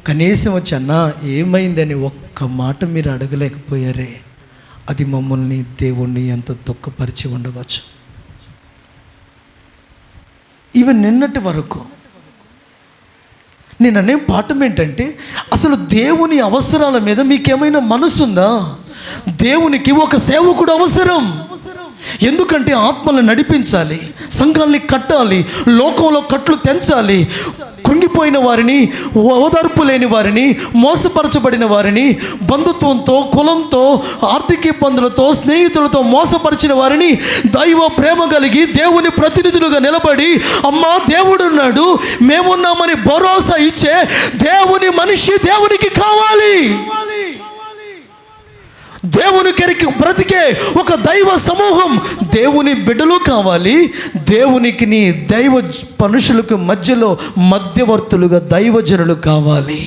కనీసం వచ్చి అన్నా ఏమైందని ఒక్క మాట మీరు అడగలేకపోయారే, అది మమ్మల్ని దేవుణ్ణి ఎంత దుఃఖపరిచి ఉండవచ్చు. ఈవెన్ నిన్నటి వరకు నేను అనే పాఠం ఏంటంటే, అసలు దేవుని అవసరాల మీద మీకేమైనా మనసు ఉందా? దేవునికి ఒక సేవకుడు అవసరం. ఎందుకంటే ఆత్మలను నడిపించాలి, సంఘాల్ని కట్టాలి, లోకంలో కట్లు తెంచాలి, కుంగిపోయిన వారిని, ఓదార్పు లేని వారిని, మోసపరచబడిన వారిని, బంధుత్వంతో, కులంతో, ఆర్థిక ఇబ్బందులతో, స్నేహితులతో మోసపరిచిన వారిని దైవ ప్రేమ కలిగి దేవుని ప్రతినిధులుగా నిలబడి, అమ్మా దేవుడున్నాడు, మేమున్నామని భరోసా ఇచ్చే దేవుని మనిషి దేవునికి కావాలి. దేవుని కొరకు బ్రతికే ఒక దైవ సమూహం దేవుని బిడ్డలు కావాలి. దేవునికి నీ దైవ మనుషులకు మధ్యలో మధ్యవర్తులుగా దైవజనులు కావాలి.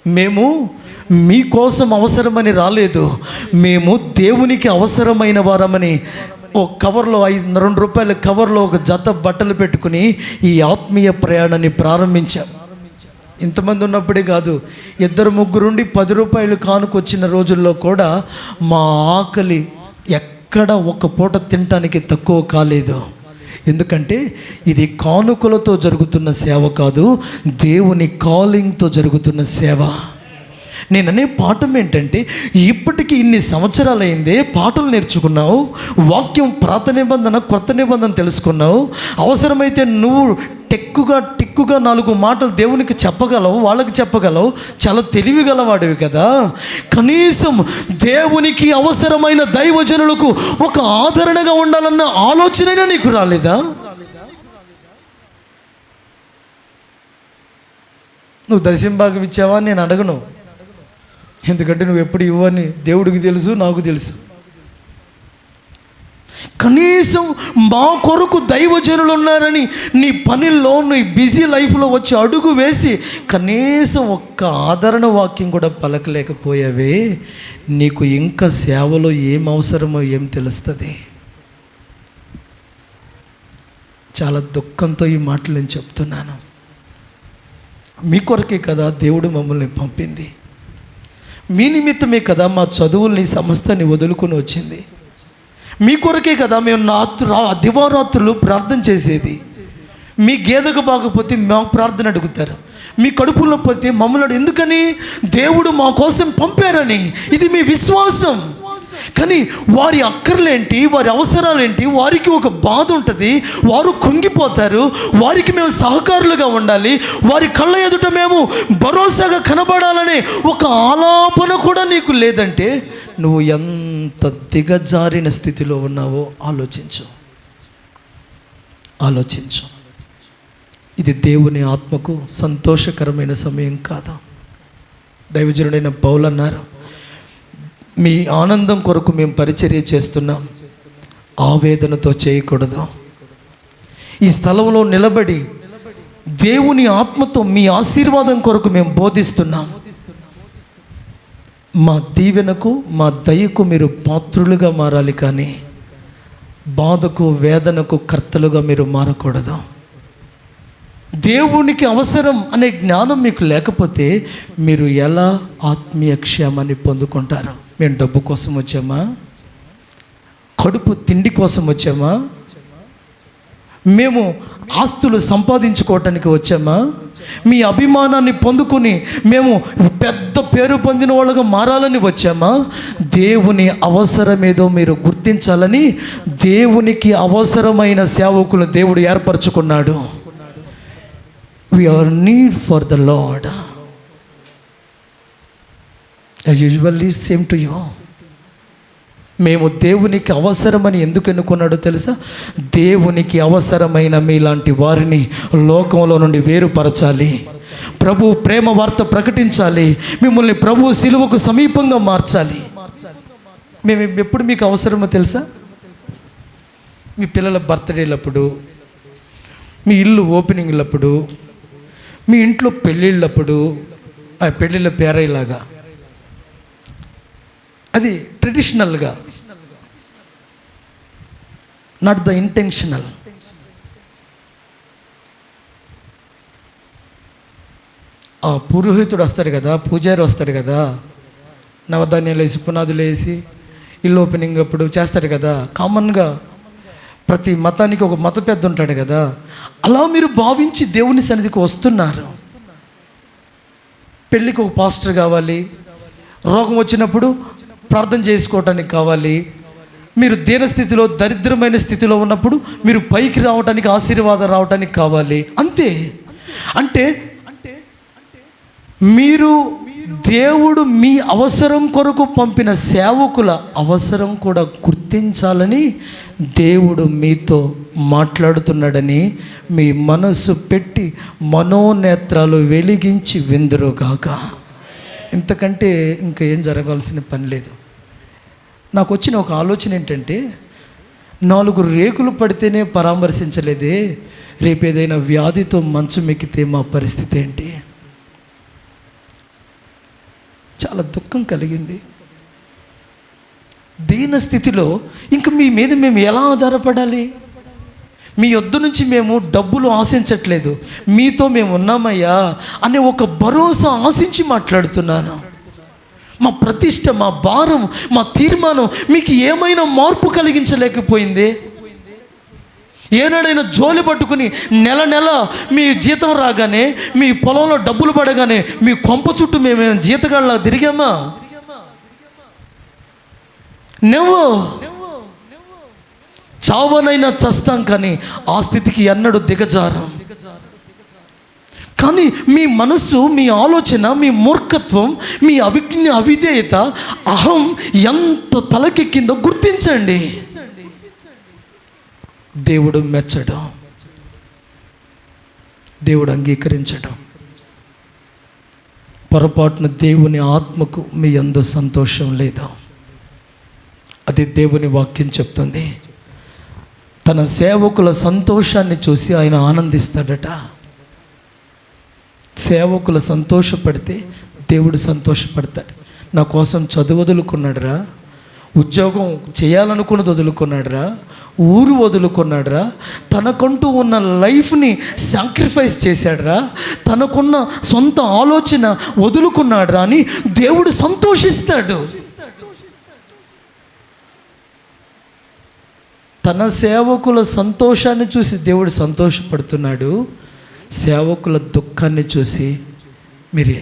మేము మీకోసం అవసరమని రాలేదు, మేము దేవునికి అవసరమైన వారమని ఓ కవర్లో 2 రూపాయల కవర్లో ఒక జత బట్టలు పెట్టుకుని ఈ ఆత్మీయ ప్రయాణాన్ని ప్రారంభించాం. ఇంతమంది ఉన్నప్పుడే కాదు, 2-3 10 రూపాయలు కానుకొచ్చిన రోజుల్లో కూడా మా ఆకలి ఎక్కడ ఒక పూట తినటానికి తక్కువ కాలేదు. ఎందుకంటే ఇది కానుకలతో జరుగుతున్న సేవ కాదు, దేవుని కాలింగ్తో జరుగుతున్న సేవ. నేను అనే పాఠం ఏంటంటే, ఇప్పటికీ ఇన్ని సంవత్సరాలైందే పాటలు నేర్చుకున్నావు, వాక్యం పాత నిబంధన కొత్త నిబంధన తెలుసుకున్నావు, అవసరమైతే నువ్వు టిక్కుగా 4 మాటలు దేవునికి చెప్పగలవు, వాళ్ళకి చెప్పగలవు, చాలా తెలివి గలవాడివి కదా. కనీసం దేవునికి అవసరమైన దైవజనులకు ఒక ఆదరణగా ఉండాలన్న ఆలోచనైనా నీకు రాలేదా? నువ్వు దశంభాగం ఇచ్చావా నేను అడగను, ఎందుకంటే నువ్వు ఎప్పుడు ఇవ్వని దేవుడికి తెలుసు, నాకు తెలుసు. కనీసం మా కొరకు దైవజనులు ఉన్నారని నీ పనిలో, నీ బిజీ లైఫ్లో వచ్చి అడుగు వేసి కనీసం ఒక్క ఆదరణ వాక్యం కూడా పలకలేకపోయావే, నీకు ఇంకా సేవలో ఏం అవసరమో ఏం తెలుస్తుంది? చాలా దుఃఖంతో ఈ మాటలు నేను చెప్తున్నాను. మీ కొరకే కదా దేవుడు మమ్మల్ని పంపింది, మీ నిమిత్తమే కదా మా చదువుల్ని సమస్తాన్ని వదులుకొని వచ్చింది, మీ కొరకే కదా మేము దివారాత్రులు ప్రార్థన చేసేది. మీ గేదెకు బాగపోతే మాకు ప్రార్థన అడుగుతారు, మీ కడుపులో పోతే మమ్మల్ని ఎందుకని? దేవుడు మా కోసం పంపారని. ఇది మీ విశ్వాసం. కానీ వారి అక్కర్లేంటి, వారి అవసరాలేంటి, వారికి ఒక బాధ ఉంటుంది, వారు కుంగిపోతారు, వారికి మేము సహకారులుగా ఉండాలి, వారి కళ్ళ ఎదుట మేము భరోసాగా కనబడాలనే ఒక ఆలాపన కూడా నీకు లేదంటే నువ్వు ఎంత దిగజారిన స్థితిలో ఉన్నావో ఆలోచించు. ఇది దేవుని ఆత్మకు సంతోషకరమైన సమయం కాదు. దైవజనుడైన పౌలు అన్నారు, మీ ఆనందం కొరకు మేము పరిచర్య చేస్తున్నాం, ఆవేదనతో చేయకూడదు. ఈ స్థలంలో నిలబడి దేవుని ఆత్మతో మీ ఆశీర్వాదం కొరకు మేము బోధిస్తున్నాం. మా దీవెనకు, మా దయకు మీరు పాత్రులుగా మారాలి, కానీ బాధకు, వేదనకు కర్తలుగా మీరు మారకూడదు. దేవునికి అవసరం అనే జ్ఞానం మీకు లేకపోతే మీరు ఎలా ఆత్మీయ క్షేమాన్ని పొందుకుంటారు? మేము డబ్బు కోసం వచ్చామా? కడుపు తిండి కోసం వచ్చామా? మేము ఆస్తులు సంపాదించుకోవటానికి వచ్చామా? మీ అభిమానాన్ని పొందుకుని మేము పెద్ద పేరు పొందిన వాళ్ళగా మారాలని వచ్చామా? దేవుని అవసరమేదో మీరు గుర్తించాలని దేవునికి అవసరమైన సేవకులు దేవుడు ఏర్పరచుకున్నాడు. We are need for the Lord. As usually same to you. మేము దేవునికి అవసరమని ఎందుకు ఎన్నుకున్నాడో తెలుసా? దేవునికి అవసరమైన మీలాంటి వారిని లోకంలో నుండి వేరుపరచాలి, ప్రభు ప్రేమ వార్త ప్రకటించాలి, మిమ్మల్ని ప్రభు సిలువకు సమీపంగా మార్చాలి. మేము ఎప్పుడు మీకు అవసరమో తెలుసా? మీ పిల్లల బర్త్డేలప్పుడు, మీ ఇల్లు ఓపెనింగ్లప్పుడు, మీ ఇంట్లో పెళ్ళిళ్ళప్పుడు, ఆ పెళ్ళిళ్ళ పేరయ్యలాగా, అది ట్రెడిషనల్గా, నాట్ ద ఇంటెన్షనల్. ఆ పురోహితుడు వస్తాడు కదా, పూజారి వస్తాడు కదా, నవధాన్యాలు వేసి పునాదులు వేసి ఇల్లు ఓపెనింగ్ అప్పుడు చేస్తాడు కదా. కామన్గా ప్రతి మతానికి ఒక మత పెద్ద ఉంటాడు కదా. అలా మీరు భావించి దేవుని సన్నిధికి వస్తున్నారు. పెళ్ళికి ఒక పాస్టర్ కావాలి, రోగం వచ్చినప్పుడు ప్రార్థన చేసుకోవటానికి కావాలి, మీరు దీనస్థితిలో, దరిద్రమైన స్థితిలో ఉన్నప్పుడు మీరు పైకి రావటానికి, ఆశీర్వాదం రావటానికి కావాలి. అంతే. అంటే మీరు దేవుడు మీ అవసరం కొరకు పంపిన సేవకుల అవసరం కూడా గుర్తించాలని దేవుడు మీతో మాట్లాడుతున్నాడని మీ మనసు పెట్టి మనోనేత్రాలు వెలిగించి విందురుగాక. ఇంతకంటే ఇంకా ఏం జరగాల్సిన పని లేదు. నాకు వచ్చిన ఒక ఆలోచన ఏంటంటే, 4 రేకులు పడితేనే పరామర్శించలేదే, రేపు ఏదైనా వ్యాధితో మంచం ఎక్కితే మా పరిస్థితి ఏంటి? చాలా దుఃఖం కలిగింది. దీన స్థితిలో ఇంక మీ మీద మేము ఎలా ఆధారపడాలి? మీ యొద్ద నుంచి మేము డబ్బులు ఆశించట్లేదు, మీతో మేము ఉన్నామయ్యా అనే ఒక భరోసా ఆశించి మాట్లాడుతున్నాను. మా ప్రతిష్ట, మా భారం, మా తీర్మానం మీకు ఏమైనా మార్పు కలిగించలేకపోయింది? ఏనాడైనా జోలి పట్టుకుని నెల నెల మీ జీతం రాగానే, మీ పొలంలో డబ్బులు పడగానే మీ కొంప చుట్టూ మేమేమైనా జీతగాళ్ళ తిరిగామా? నువ్వు చావనైనా చస్తాం, కానీ ఆ స్థితికి ఎన్నడూ దిగజారం. కానీ మీ మనస్సు, మీ ఆలోచన, మీ మూర్ఖత్వం, మీ అవిధేయత, అహం ఎంత తలకెక్కిందో గుర్తించండి. దేవుడు మెచ్చడం, దేవుడు అంగీకరించడం. పొరపాటున దేవుని ఆత్మకు మీ యందు సంతోషం లేదు. అది దేవుని వాక్యం చెప్తుంది. తన సేవకుల సంతోషాన్ని చూసి ఆయన ఆనందిస్తాడట. సేవకులు సంతోషపడితే దేవుడు సంతోషపడతాడు. నా కోసం చదువు వదులుకున్నాడురా, ఉద్యోగం చేయాలనుకున్నది వదులుకున్నాడురా, ఊరు వదులుకున్నాడురా, తనకంటూ ఉన్న లైఫ్ని సాక్రిఫైస్ చేశాడురా, తనకున్న సొంత ఆలోచన వదులుకున్నాడురా అని దేవుడు సంతోషిస్తాడు. తన సేవకుల సంతోషాన్ని చూసి దేవుడు సంతోషపడుతున్నాడు. సేవకుల దుఃఖాన్ని చూసి మీరే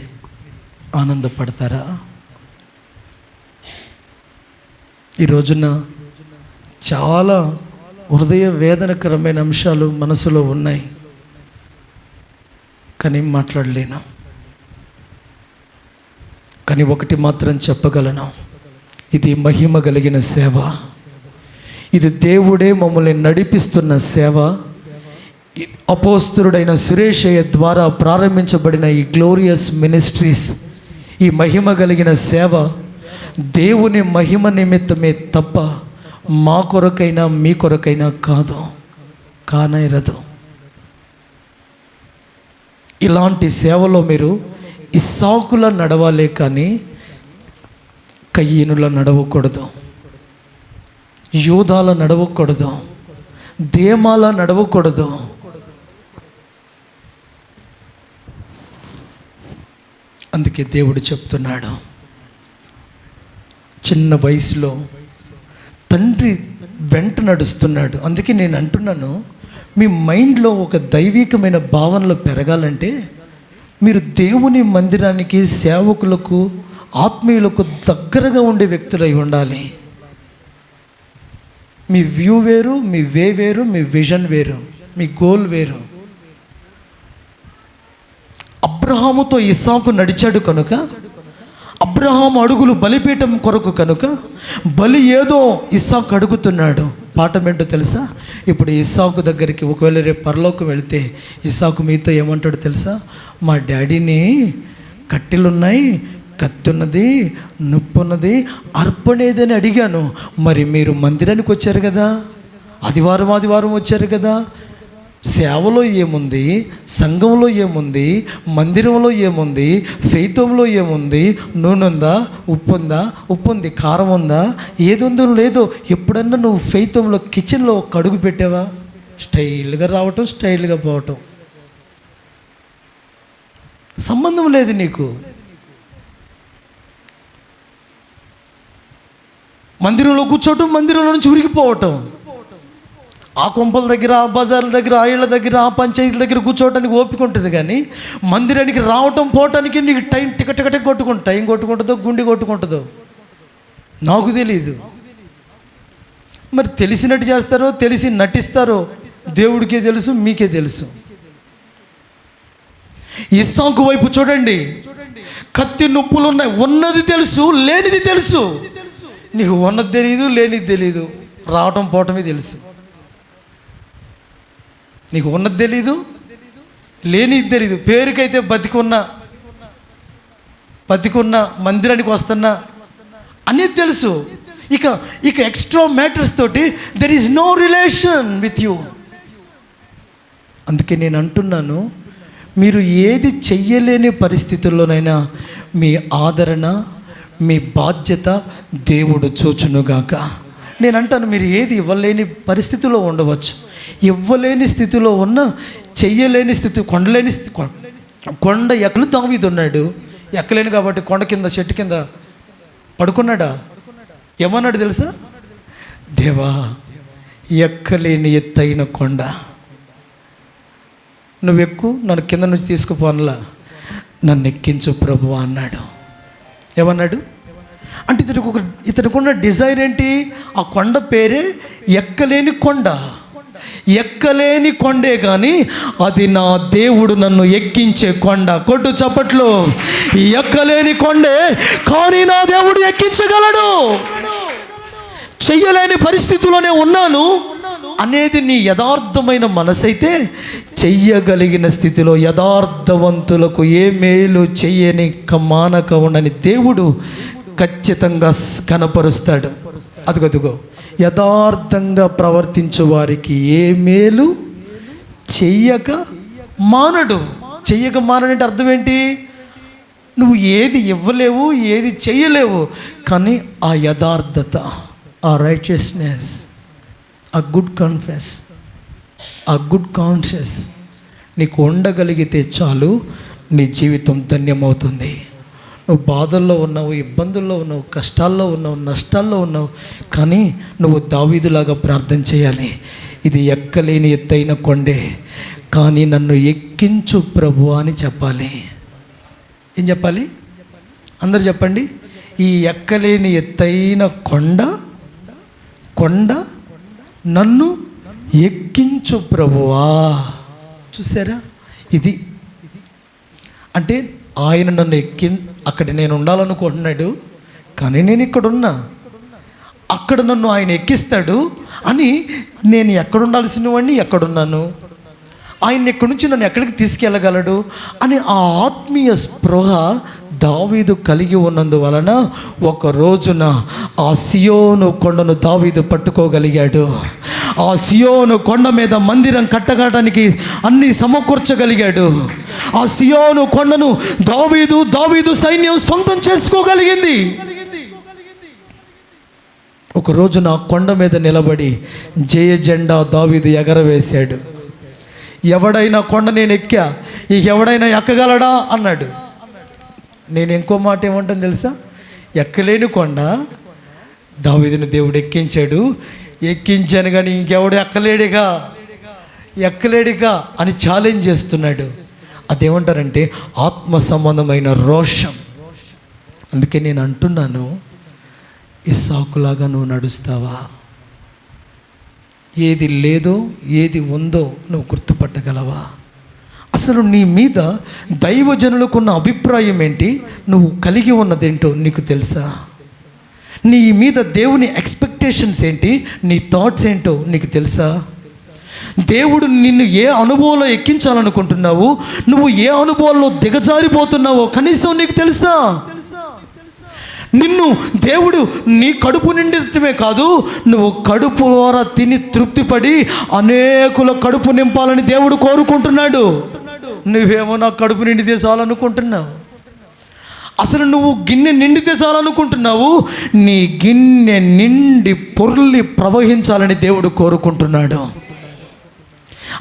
ఆనందపడతారా? ఈ రోజున చాలా హృదయ వేదనకరమైన అంశాలు మనసులో ఉన్నాయి, కానీ మాట్లాడలేను. కానీ ఒకటి మాత్రం చెప్పగలను, ఇది మహిమ కలిగిన సేవ, ఇది దేవుడే మమ్మల్ని నడిపిస్తున్న సేవ. అపోస్తలుడైన సురేషయ్య ద్వారా ప్రారంభించబడిన ఈ గ్లోరియస్ మినిస్ట్రీస్, ఈ మహిమ కలిగిన సేవ దేవుని మహిమ నిమిత్తమే తప్ప మా కొరకైనా మీ కొరకైనా కాదు, కానైరదు. ఇలాంటి సేవలో మీరు ఇస్సాకులా నడవాలే కానీ కయ్యనులా నడవకూడదు, యూదాల నడవకూడదు, దేమాల నడవకూడదు. అందుకే దేవుడు చెప్తున్నాడు, చిన్న వయసులో తండ్రి వెంట నడుస్తున్నాడు. అందుకే నేను అంటున్నాను, మీ మైండ్లో ఒక దైవికమైన భావనలో పెరగాలంటే మీరు దేవుని మందిరానికి, సేవకులకు, ఆత్మీయులకు దగ్గరగా ఉండే వ్యక్తులై ఉండాలి. మీ వ్యూ వేరు, మీ వే వేరు, మీ విజన్ వేరు, మీ గోల్ వేరు. అబ్రహాముతో ఇస్సాకు నడిచాడు కనుక, అబ్రహాము అడుగులు బలిపీఠం కొరకు కనుక బలి ఏదో ఇస్సాకు అడుగుతున్నాడు. పాఠం ఏంటో తెలుసా? ఇప్పుడు ఇస్సాకు దగ్గరికి ఒకవేళ రేపు పరలోకం వెళితే ఇస్సాకు మీతో ఏమంటాడు తెలుసా? మా డాడీని కట్టెలున్నాయి, కత్తి ఉన్నది, నొప్పి ఉన్నది, అర్పణేదని అడిగాను. మరి మీరు మందిరానికి వచ్చారు కదా, ఆదివారం వచ్చారు కదా, సేవలో ఏముంది, సంఘంలో ఏముంది, మందిరంలో ఏముంది, ఫెయితంలో ఏముంది? నూనె ఉందా, ఉప్పు ఉందా? ఉప్పు ఉంది. కారం ఉందా? ఏది ఉందో లేదో. ఎప్పుడన్నా నువ్వు ఫెయితంలో కిచెన్లో ఒక అడుగు పెట్టావా? స్టైల్గా రావటం, స్టైల్గా పోవటం, సంబంధం లేదు నీకు. మందిరంలో కూర్చోవటం, మందిరంలో నుంచి ఉరిగిపోవటం, ఆ కొంపల దగ్గర, ఆ బజార్ల దగ్గర, ఆ ఇళ్ళ దగ్గర, ఆ పంచాయతీల దగ్గర కూర్చోవటానికి ఓపిక ఉంటుంది. కానీ మందిరానికి రావటం పోవటానికి నీకు టైం టికెట్ కొట్టుకుంటా. టైం కొట్టుకుంటుందో, గుండె కొట్టుకుంటుందో నాకు తెలీదు. మరి తెలిసినట్టు చేస్తారో, తెలిసి నటిస్తారో దేవుడికే తెలుసు, మీకే తెలుసు. ఇస్సాకు వైపు చూడండి, కత్తి నొప్పులు ఉన్నాయి. ఉన్నది తెలుసు, లేనిది తెలుసు. నీకు ఉన్నది తెలీదు, లేనిది తెలీదు, రావటం పోవటమే తెలుసు. నీకు ఉన్నది తెలీదు, లేనిది తెలీదు. పేరుకైతే బతికున్న మందిరానికి వస్తున్నా అనేది తెలుసు. ఇక ఎక్స్ట్రా మ్యాటర్స్ తోటి there is no relation with you. అందుకే నేను అంటున్నాను, మీరు ఏది చెయ్యలేని పరిస్థితుల్లోనైనా మీ ఆదరణ, మీ బాధ్యత దేవుడు చూచునుగాక. నేను అంటాను, మీరు ఏది ఇవ్వలేని పరిస్థితిలో ఉండవచ్చు, ఇవ్వలేని స్థితిలో ఉన్న, చెయ్యలేని స్థితి, కొండ ఎక్కలు దావీదు ఉన్నాడు. ఎక్కలేని కాబట్టి కొండ కింద, చెట్టు కింద పడుకున్నాడా? ఏమన్నాడు తెలుసా? దేవా, ఎక్కలేని ఎత్తైన కొండ నువ్వు ఎక్కు, నన్ను కింద నుంచి తీసుకుపోనలా, నన్ను ఎక్కించు ప్రభువా అన్నాడు. ఏమన్నాడు అంటే ఇతనికి డిజైర్ ఏంటి? ఆ కొండ పేరే ఎక్కలేని కొండ. ఎక్కలేని కొండే కానీ అది నా దేవుడు నన్ను ఎక్కించే కొండ. కొట్టు చప్పట్లు. ఎక్కలేని కొండే కానీ నా దేవుడు ఎక్కించగలడు. చెయ్యలేని పరిస్థితిలోనే ఉన్నాను అనేది నీ యథార్థమైన మనసైతే, చెయ్యగలిగిన స్థితిలో యథార్థవంతులకు ఏ మేలు చెయ్యని మానక ఉండని దేవుడు ఖచ్చితంగా కనపరుస్తాడు. అదుగదుగో, యథార్థంగా ప్రవర్తించే వారికి ఏ మేలు చెయ్యక మానడు. చెయ్యక మానడంటే అర్థం ఏంటి? నువ్వు ఏది ఇవ్వలేవు, ఏది చెయ్యలేవు, కానీ ఆ యథార్థత, ఆ రైచియస్నెస్, ఆ గుడ్ కాన్ఫెస్, ఆ గుడ్ కాన్షియస్ నీకు ఉండగలిగితే చాలు, నీ జీవితం ధన్యమవుతుంది. నువ్వు బాధల్లో ఉన్నావు, ఇబ్బందుల్లో ఉన్నావు, కష్టాల్లో ఉన్నావు, నష్టాల్లో ఉన్నావు, కానీ నువ్వు దావీదులాగా ప్రార్థన చేయాలి. ఇది ఎక్కలేని ఎత్తైన కొండే, కానీ నన్ను ఎక్కించు ప్రభు అని చెప్పాలి. ఏం చెప్పాలి? అందరూ చెప్పండి. ఈ ఎక్కలేని ఎత్తైన కొండ నన్ను ఎక్కించు ప్రభువా. చూసారా? ఇది అంటే ఆయన నన్ను అక్కడ నేను ఉండాలనుకుంటున్నాడు, కానీ నేను ఇక్కడున్నా, అక్కడ నన్ను ఆయన ఎక్కిస్తాడు అని నేను ఎక్కడ ఉండాల్సిన వాడిని ఎక్కడున్నాను, ఆయన ఇక్కడి నుంచి నన్ను ఎక్కడికి తీసుకెళ్ళగలడు అని ఆ ఆత్మీయ స్పృహ దావీదు కలిగి ఉన్నందువలన ఒక రోజున ఆ సియోను కొండను దావీదు పట్టుకోగలిగాడు. ఆ సియోను కొండ మీద మందిరం కట్టడానికి అన్ని సమకూర్చగలిగాడు. ఆ సియోను కొండను దావీదు సైన్యం సొంతం చేసుకోగలిగింది. ఒక రోజున ఆ కొండ మీద నిలబడి జయ జెండా దావీదు ఎగరవేశాడు. ఎవడైనా కొండ నేను ఎక్కా, ఇక ఎవడైనా ఎక్కగలడా అన్నాడు. నేను ఇంకో మాట ఏమంటాను తెలుసా? ఎక్కలేని కొండ దావీదుని దేవుడు ఎక్కించాడు. ఎక్కించాను కానీ ఇంకెవడు ఎక్కలేడిగా అని ఛాలెంజ్ చేస్తున్నాడు. అదేమంటారంటే ఆత్మ సంబంధమైన రోషం. అందుకే నేను అంటున్నాను, ఇస్సాకులాగా నువ్వు నడుస్తావా? ఏది లేదో ఏది ఉందో నువ్వు గుర్తుపట్టగలవా? అసలు నీ మీద దైవజనులకున్న అభిప్రాయం ఏంటి? నువ్వు కలిగి ఉన్నదేంటో నీకు తెలుసా? నీ మీద దేవుని ఎక్స్పెక్టేషన్స్ ఏంటి? నీ థాట్స్ ఏంటో నీకు తెలుసా? దేవుడు నిన్ను ఏ అనుభవంలో ఎక్కించాలనుకుంటున్నావు, నువ్వు ఏ అనుభవంలో దిగజారిపోతున్నావో కనీసం నీకు తెలుసా? నిన్ను దేవుడు నీ కడుపు నిండితమే కాదు, నువ్వు కడుపు ద్వారా తిని తృప్తిపడి అనేకుల కడుపు నింపాలని దేవుడు కోరుకుంటున్నాడు. నువ్వేమో నా కడుపు నిండితే చాలనుకుంటున్నావు. అసలు నువ్వు గిన్నె నిండితే చాలనుకుంటున్నావు. నీ గిన్నె నిండి పొర్లి ప్రవహించాలని దేవుడు కోరుకుంటున్నాడు.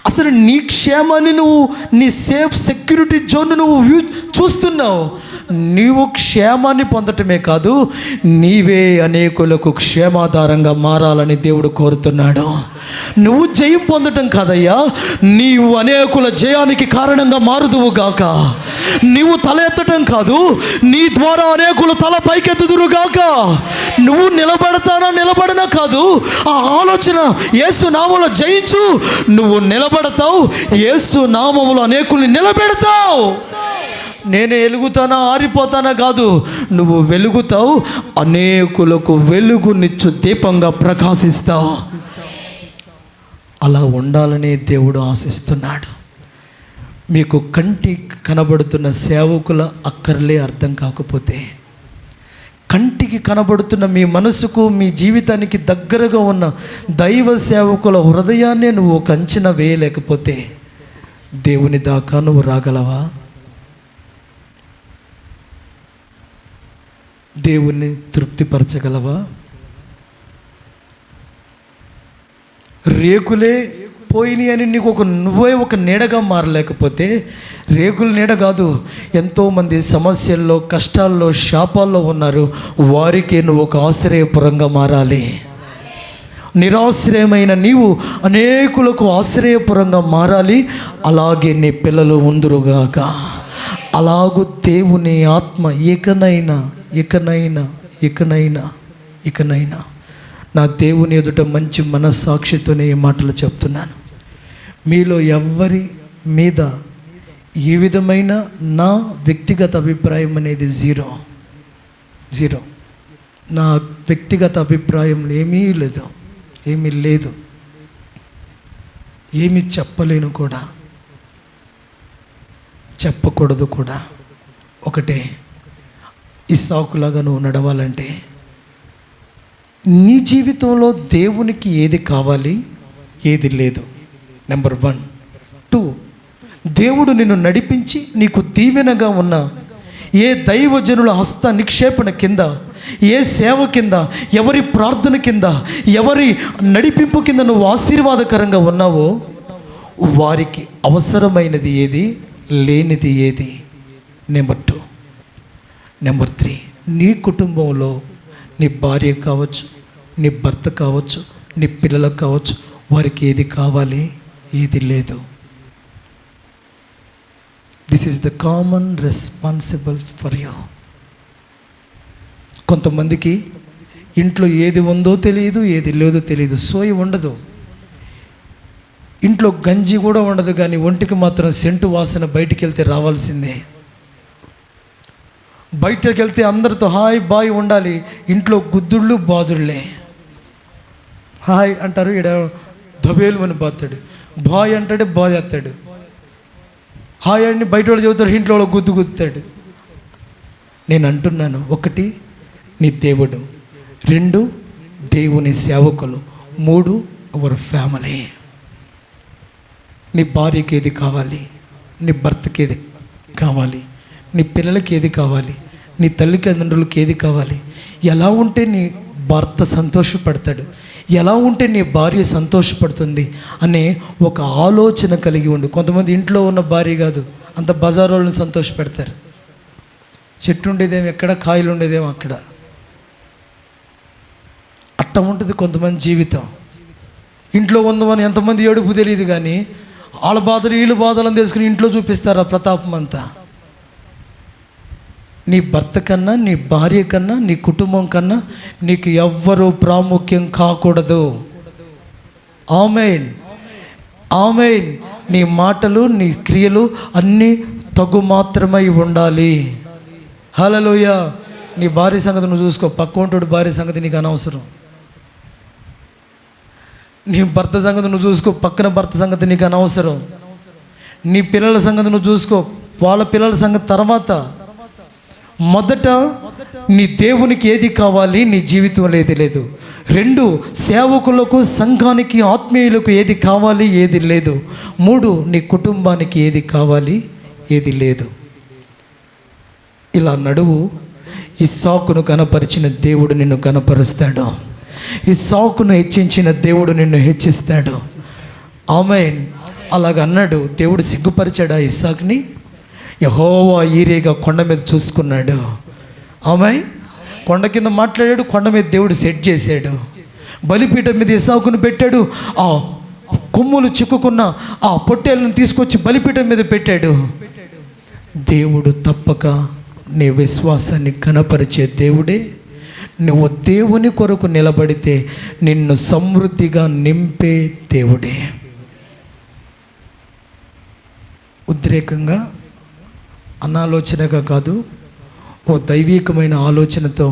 అసలు నీ క్షేమాన్ని నువ్వు, నీ సేఫ్ సెక్యూరిటీ జోన్ నువ్వు చూస్తున్నావు. నీవు క్షేమాన్ని పొందటమే కాదు, నీవే అనేకులకు క్షేమాధారంగా మారాలని దేవుడు కోరుతున్నాడు. నువ్వు జయం పొందటం కాదయ్యా, నీవు అనేకుల జయానికి కారణంగా మారుదువుగాక. నీవు తల ఎత్తటం కాదు, నీ ద్వారా అనేకులు తల పైకెత్తుదురుగాక. నువ్వు నిలబడనా కాదు, ఆ ఆలోచన యేసు నామములో జయించు. నువ్వు నిలబడతావు, యేసు నామములో అనేకుల్ని నిలబెడతావు. నేను వెలుగుతానా ఆరిపోతానా కాదు, నువ్వు వెలుగుతావు, అనేకులకు వెలుగునిచ్చు దీపంగా ప్రకాశిస్తావు. అలా ఉండాలని దేవుడు ఆశిస్తున్నాడు. మీకు కంటి కనబడుతున్న సేవకుల అక్కర్లే అర్థం కాకపోతే, కంటికి కనబడుతున్న మీ మనసుకు, మీ జీవితానికి దగ్గరగా ఉన్న దైవ సేవకుల హృదయాన్నే నువ్వు ఒక అంచనా వేయలేకపోతే దేవుని దాకా నువ్వు రాగలవా? దేవుణ్ణి తృప్తిపరచగలవా? రేకులే పోయినాయి అని నీకు నువ్వే ఒక నీడగా మారలేకపోతే, రేకుల నీడ కాదు, ఎంతోమంది సమస్యల్లో, కష్టాల్లో, శాపాల్లో ఉన్నారు. వారికి నువ్వు ఒక ఆశ్రయపురంగా మారాలి. నిరాశ్రయమైన నీవు అనేకులకు ఆశ్రయపురంగా మారాలి. అలాగే నీ పిల్లలు ఉందురుగాక. అలాగూ దేవుని ఆత్మ ఇకనైనా నా దేవుని ఎదుట మంచి మనస్సాక్షితోనే ఈ మాటలు చెప్తున్నాను. మీలో ఎవ్వరి మీద ఏ విధమైన నా వ్యక్తిగత అభిప్రాయం అనేది జీరో. నా వ్యక్తిగత అభిప్రాయం ఏమీ లేదు, ఏమీ చెప్పలేను కూడా, చెప్పకూడదు కూడా. ఒకటే, ఇస్సాకులాగా నువ్వు నడవాలంటే నీ జీవితంలో దేవునికి ఏది కావాలి, ఏది లేదు. నెంబర్ 1. 2, దేవుడు నిన్ను నడిపించి నీకు దీవెనగా ఉన్న ఏ దైవజనుల హస్త నిక్షేపణ కింద, ఏ సేవ కింద, ఎవరి ప్రార్థన కింద, ఎవరి నడిపింపు కింద నువ్వు ఆశీర్వాదకరంగా ఉన్నావో వారికి అవసరమైనది ఏది, లేనిది ఏది. నెంబర్ 2. నెంబర్ 3, నీ కుటుంబంలో నీ భార్య కావచ్చు, నీ భర్త కావచ్చు, నీ పిల్లలకు కావచ్చు, వారికి ఏది కావాలి, ఏది లేదు. This is the common responsible for you. కొంతమందికి ఇంట్లో ఏది ఉందో తెలియదు, ఏది లేదో తెలియదు, సోయి ఉండదు. ఇంట్లో గంజి కూడా ఉండదు, కానీ ఒంటికి మాత్రం సెంటు వాసన బయటికి వెళ్తే రావాల్సిందే. బయటకు వెళ్తే అందరితో హాయ్ బాయ్ ఉండాలి, ఇంట్లో గుద్దుళ్ళు బాదుళ్ళే. హాయ్ అంటారు, ఈడ దబేలు అని బాతాడు, బాయ్ అంటాడు, బాయ్ ఎత్తాడు. హాయ్ అని బయట వాళ్ళు చెబుతాడు, ఇంట్లో గుద్దుతాడు. నేను అంటున్నాను, 1 నీ దేవుడు, 2 దేవుని సేవకులు, 3 అవర్ ఫ్యామిలీ. నీ భార్యకి ఏది కావాలి, నీ భర్తకి ఏది కావాలి, నీ పిల్లలకి ఏది కావాలి, నీ తల్లిదండ్రులకి ఏది కావాలి, ఎలా ఉంటే నీ భర్త సంతోషపడతాడు, ఎలా ఉంటే నీ భార్య సంతోషపడుతుంది అనే ఒక ఆలోచన కలిగి ఉండు. కొంతమంది ఇంట్లో ఉన్న భార్య కాదు, అంత బజార్ వాళ్ళని సంతోషపెడతారు. చెట్టు ఉండేదేమో ఎక్కడ, కాయలు ఉండేదేమో అక్కడ. అట్ట ఉంటుంది కొంతమంది జీవితం. ఇంట్లో ఉందని ఎంతమంది ఏడుపు తెలియదు, కానీ వాళ్ళ బాధలు వీళ్ళ బాధలను తెలుసుకుని ఇంట్లో చూపిస్తారు ఆ ప్రతాపం అంతా. నీ భర్త కన్నా, నీ భార్య కన్నా, నీ కుటుంబం కన్నా నీకు ఎవ్వరూ ప్రాముఖ్యం కాకూడదు. ఆమేన్, ఆమేన్. నీ మాటలు, నీ క్రియలు అన్నీ తగు మాత్రమై ఉండాలి. హల్లెలూయా. నీ భార్య సంగతి నువ్వు చూసుకో, పక్కంటోడు భార్య సంగతి నీకు అనవసరం. నీ భర్త సంగతి నువ్వు చూసుకో, పక్కన భర్త సంగతి నీకు అనవసరం. నీ పిల్లల సంగతి నువ్వు చూసుకో, వాళ్ళ పిల్లల సంగతి తర్వాత. మొదట నీ దేవునికి ఏది కావాలి, నీ జీవితంలో ఏది లేదు. 2 సేవకులకు, సంఘానికి, ఆత్మీయులకు ఏది కావాలి, ఏది లేదు. 3 నీ కుటుంబానికి ఏది కావాలి, ఏది లేదు. ఇలా నడువు. ఇస్సాకును కనపరిచిన దేవుడు నిన్ను కనపరుస్తాడు. ఇస్సాకును హెచ్చించిన దేవుడు నిన్ను హెచ్చిస్తాడు. ఆమేన్. అలాగన్నాడు. దేవుడు సిగ్గుపరిచాడా ఇస్సాకుని? యెహోవా ఈరేగా కొండ మీద చూసుకున్నాడు. ఆమేన్. కొండ కింద మాట్లాడాడు, కొండ మీద దేవుడు సెట్ చేశాడు. బలిపీఠం మీద ఇస్సాకును పెట్టాడు. ఆ కొమ్ములు చిక్కుకున్న ఆ పొట్టేలను తీసుకొచ్చి బలిపీఠం మీద పెట్టాడు. దేవుడు తప్పక నీ విశ్వాసాన్ని కనపరిచే దేవుడే. నువ్వు దేవుని కొరకు నిలబడితే నిన్ను సమృద్ధిగా నింపే దేవుడే. ఉద్రేకంగా, అనాలోచనగా కాదు, ఓ దైవికమైన ఆలోచనతో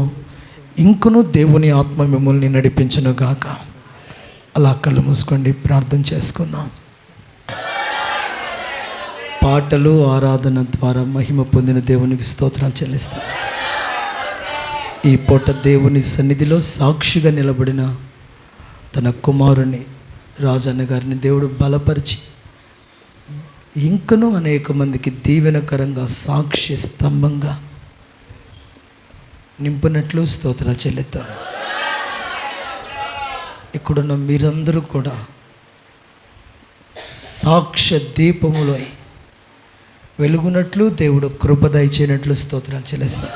ఇంకనూ దేవుని ఆత్మ మిమ్మల్ని నడిపించును గాక. అలా కళ్ళు మూసుకోండి, ప్రార్థన చేసుకుందాం. పాటలు, ఆరాధన ద్వారా మహిమ పొందిన దేవునికి స్తోత్రాలు చెల్లిస్తాం. ఈ పూట దేవుని సన్నిధిలో సాక్షిగా నిలబడిన తన కుమారుని రాజన్న గారిని దేవుడు బలపరిచి ఇంకనూ అనేక మందికి దీవెనకరంగా, సాక్షి స్తంభంగా నింపినట్లు స్తోత్రాలు చెల్లిద్దాం. ఇక్కడున్న మీరందరూ కూడా సాక్ష్య దీపములో వెలుగునట్లు దేవుడు కృప దయచేయనట్లు స్తోత్రాలు చెల్లిస్తాం.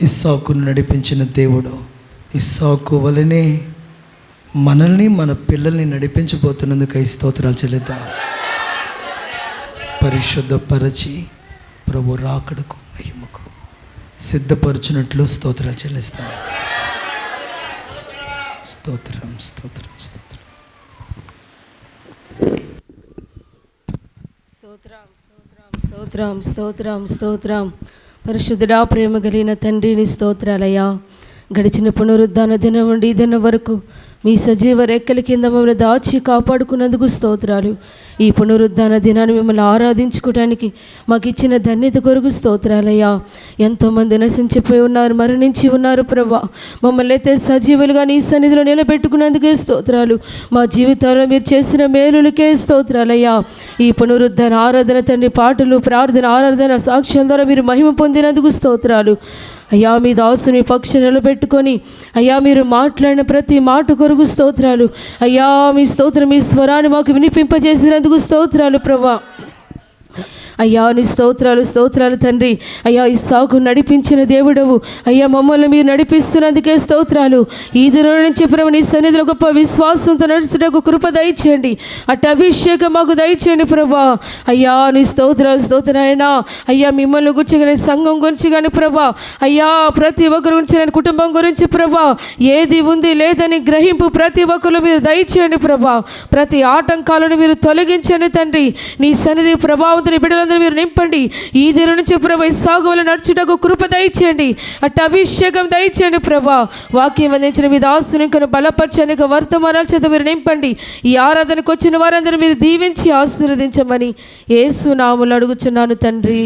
ఇస్సాకును నడిపించిన దేవుడు ఇస్సాకు వలనే మనల్ని, మన పిల్లల్ని నడిపించబోతున్నందుకు స్తోత్రాలు చెల్లిద్దాం. పరిశుద్ధపరచి ప్రభు రాకడకు, మహిమకు సిద్ధపరచునట్లు స్తోత్రాలు చెల్లిస్తాం. స్తోత్రం, స్తోత్రం, స్తోత్రం. స్తోత్రం, స్తోత్రం, స్తోత్రం. పరిశుద్ధుడా, ప్రేమ కలిగిన తండ్రిని స్తోత్రాలయ్యా. గడిచిన పునరుద్ధాన దినం నుండి ఈ దినం వరకు మీ సజీవ రెక్కల కింద మమ్మల్ని దాచి కాపాడుకున్నందుకు స్తోత్రాలు. ఈ పునరుద్ధాన దినాన్ని మిమ్మల్ని ఆరాధించుకోవడానికి మాకు ఇచ్చిన ధన్యత కొరకు స్తోత్రాలయ్యా. ఎంతోమంది నశించిపోయి ఉన్నారు, మరణించి ఉన్నారు ప్రభా. మమ్మల్ని అయితే సజీవులుగా నీ సన్నిధిలో నిలబెట్టుకున్నందుకే స్తోత్రాలు. మా జీవితాల్లో మీరు చేసిన మేలులకే స్తోత్రాలయ్యా. ఈ పునరుద్ధాన ఆరాధన తండ్రి, పాటలు, ప్రార్థన, ఆరాధన, సాక్ష్యాల ద్వారా మీరు మహిమ పొందినందుకు స్తోత్రాలు అయ్యా. మీ దాసుని పక్షి నిలబెట్టుకొని అయ్యా మీరు మాట్లాడిన ప్రతి మాట కొరకు స్తోత్రాలు అయ్యా. మీ స్తోత్రం, మీ స్వరాన్ని మాకు వినిపింపజేసినందుకు స్తోత్రాలు ప్రభా. అయ్యా నీ స్తోత్రాలు, స్తోత్రాలు తండ్రి. అయ్యా ఇస్సాకు నడిపించిన దేవుడవు అయ్యా, మమ్మల్ని మీరు నడిపిస్తున్నందుకే స్తోత్రాలు. ఈ దినం నుంచి ప్రభు నీ సన్నిధిలో గొప్ప విశ్వాసంతో నడుచుటకు కృప దయచేయండి. అటు అభిషేకం మాకు దయచేయండి ప్రభా. అయ్యా నీ స్తోత్రాలు, స్తోత్రాయనా. అయ్యా మిమ్మల్ని గురించి కానీ, సంఘం గురించి కానీ ప్రభా, అయ్యా ప్రతి ఒక్కరి గురించి, నేను కుటుంబం గురించి ప్రభా, ఏది ఉంది లేదని గ్రహింపు ప్రతి ఒక్కరు మీరు దయచేయండి ప్రభా. ప్రతి ఆటంకాలను మీరు తొలగించండి తండ్రి. నీ సన్నిధి ప్రభావంతో బిడ్డలందరూ వారందరూ మీరు నింపండి. ఈ దినం నుంచి ప్రభా ఈ సాగు వల్ల నడుచుటకు కృప దయచేయండి, అటు అభిషేకం దయచేయండి ప్రభా. వాక్యం అందించిన మీ దాసుని ఇంకా బలపరచని వర్తమానాల చేత మీరు నింపండి. ఈ ఆరాధనకు వచ్చిన వారందరూ మీరు దీవించి ఆశీర్వదించమని యేసు నామములో అడుగుచున్నాను తండ్రి,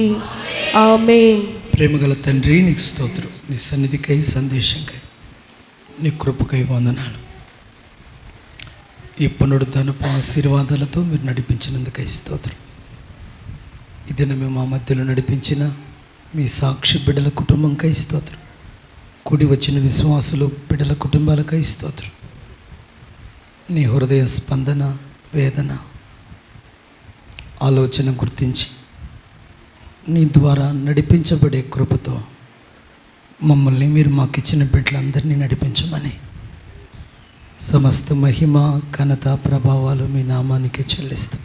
ఆమేన్. ప్రేమగల తండ్రి, నీకు స్తోత్రం. నీ సన్నిధికై, సందేశంకై, నీ కృపకై వందనాలు. ఈ పునరుద్ధరణపు ఆశీర్వాదాలతో మీరు నడిపించినందుకై స్తోత్రం. ఇదిన మేము మా మధ్యలో నడిపించిన మీ సాక్షి బిడ్డల కుటుంబంకై స్తోత్రం. కూడి వచ్చిన విశ్వాసులు బిడ్డల కుటుంబాలకై స్తోత్రం. నీ హృదయ స్పందన, వేదన, ఆలోచన గుర్తించి నీ ద్వారా నడిపించబడే కృపతో మమ్మల్ని మీరు మాకు ఇచ్చిన బిడ్డలందరినీ నడిపించమని, సమస్త మహిమ, ఘనత, ప్రభావాలు మీ నామానికి చెల్లిస్తాం.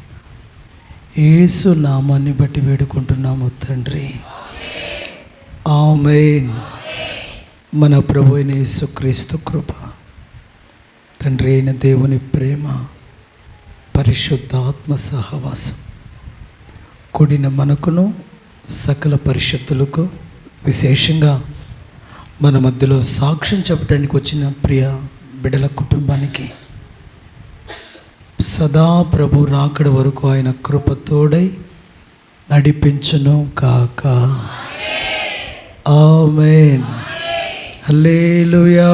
యేసు నామాన్ని బట్టి వేడుకుంటున్నాము తండ్రి, ఆమేన్. మన ప్రభు అయిన యేసుక్రీస్తు కృప, తండ్రి అయిన దేవుని ప్రేమ, పరిశుద్ధాత్మ సహవాసం కూడిన మనకును సకల పరిశుద్ధులకు, విశేషంగా మన మధ్యలో సాక్ష్యం చెప్పడానికి వచ్చిన ప్రియ బిడ్డల కుటుంబానికి సదా ప్రభు రాకడ వరకు ఆయన కృపతోడై నడిపించును కాక. ఆమేన్. హల్లెలూయా,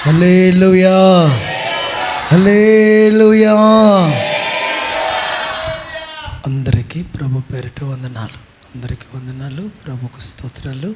హల్లెలూయా, హల్లెలూయా. అందరికీ ప్రభు పేరిట వందనాలు. అందరికీ వందనాలు. ప్రభుకు స్తోత్రాలు.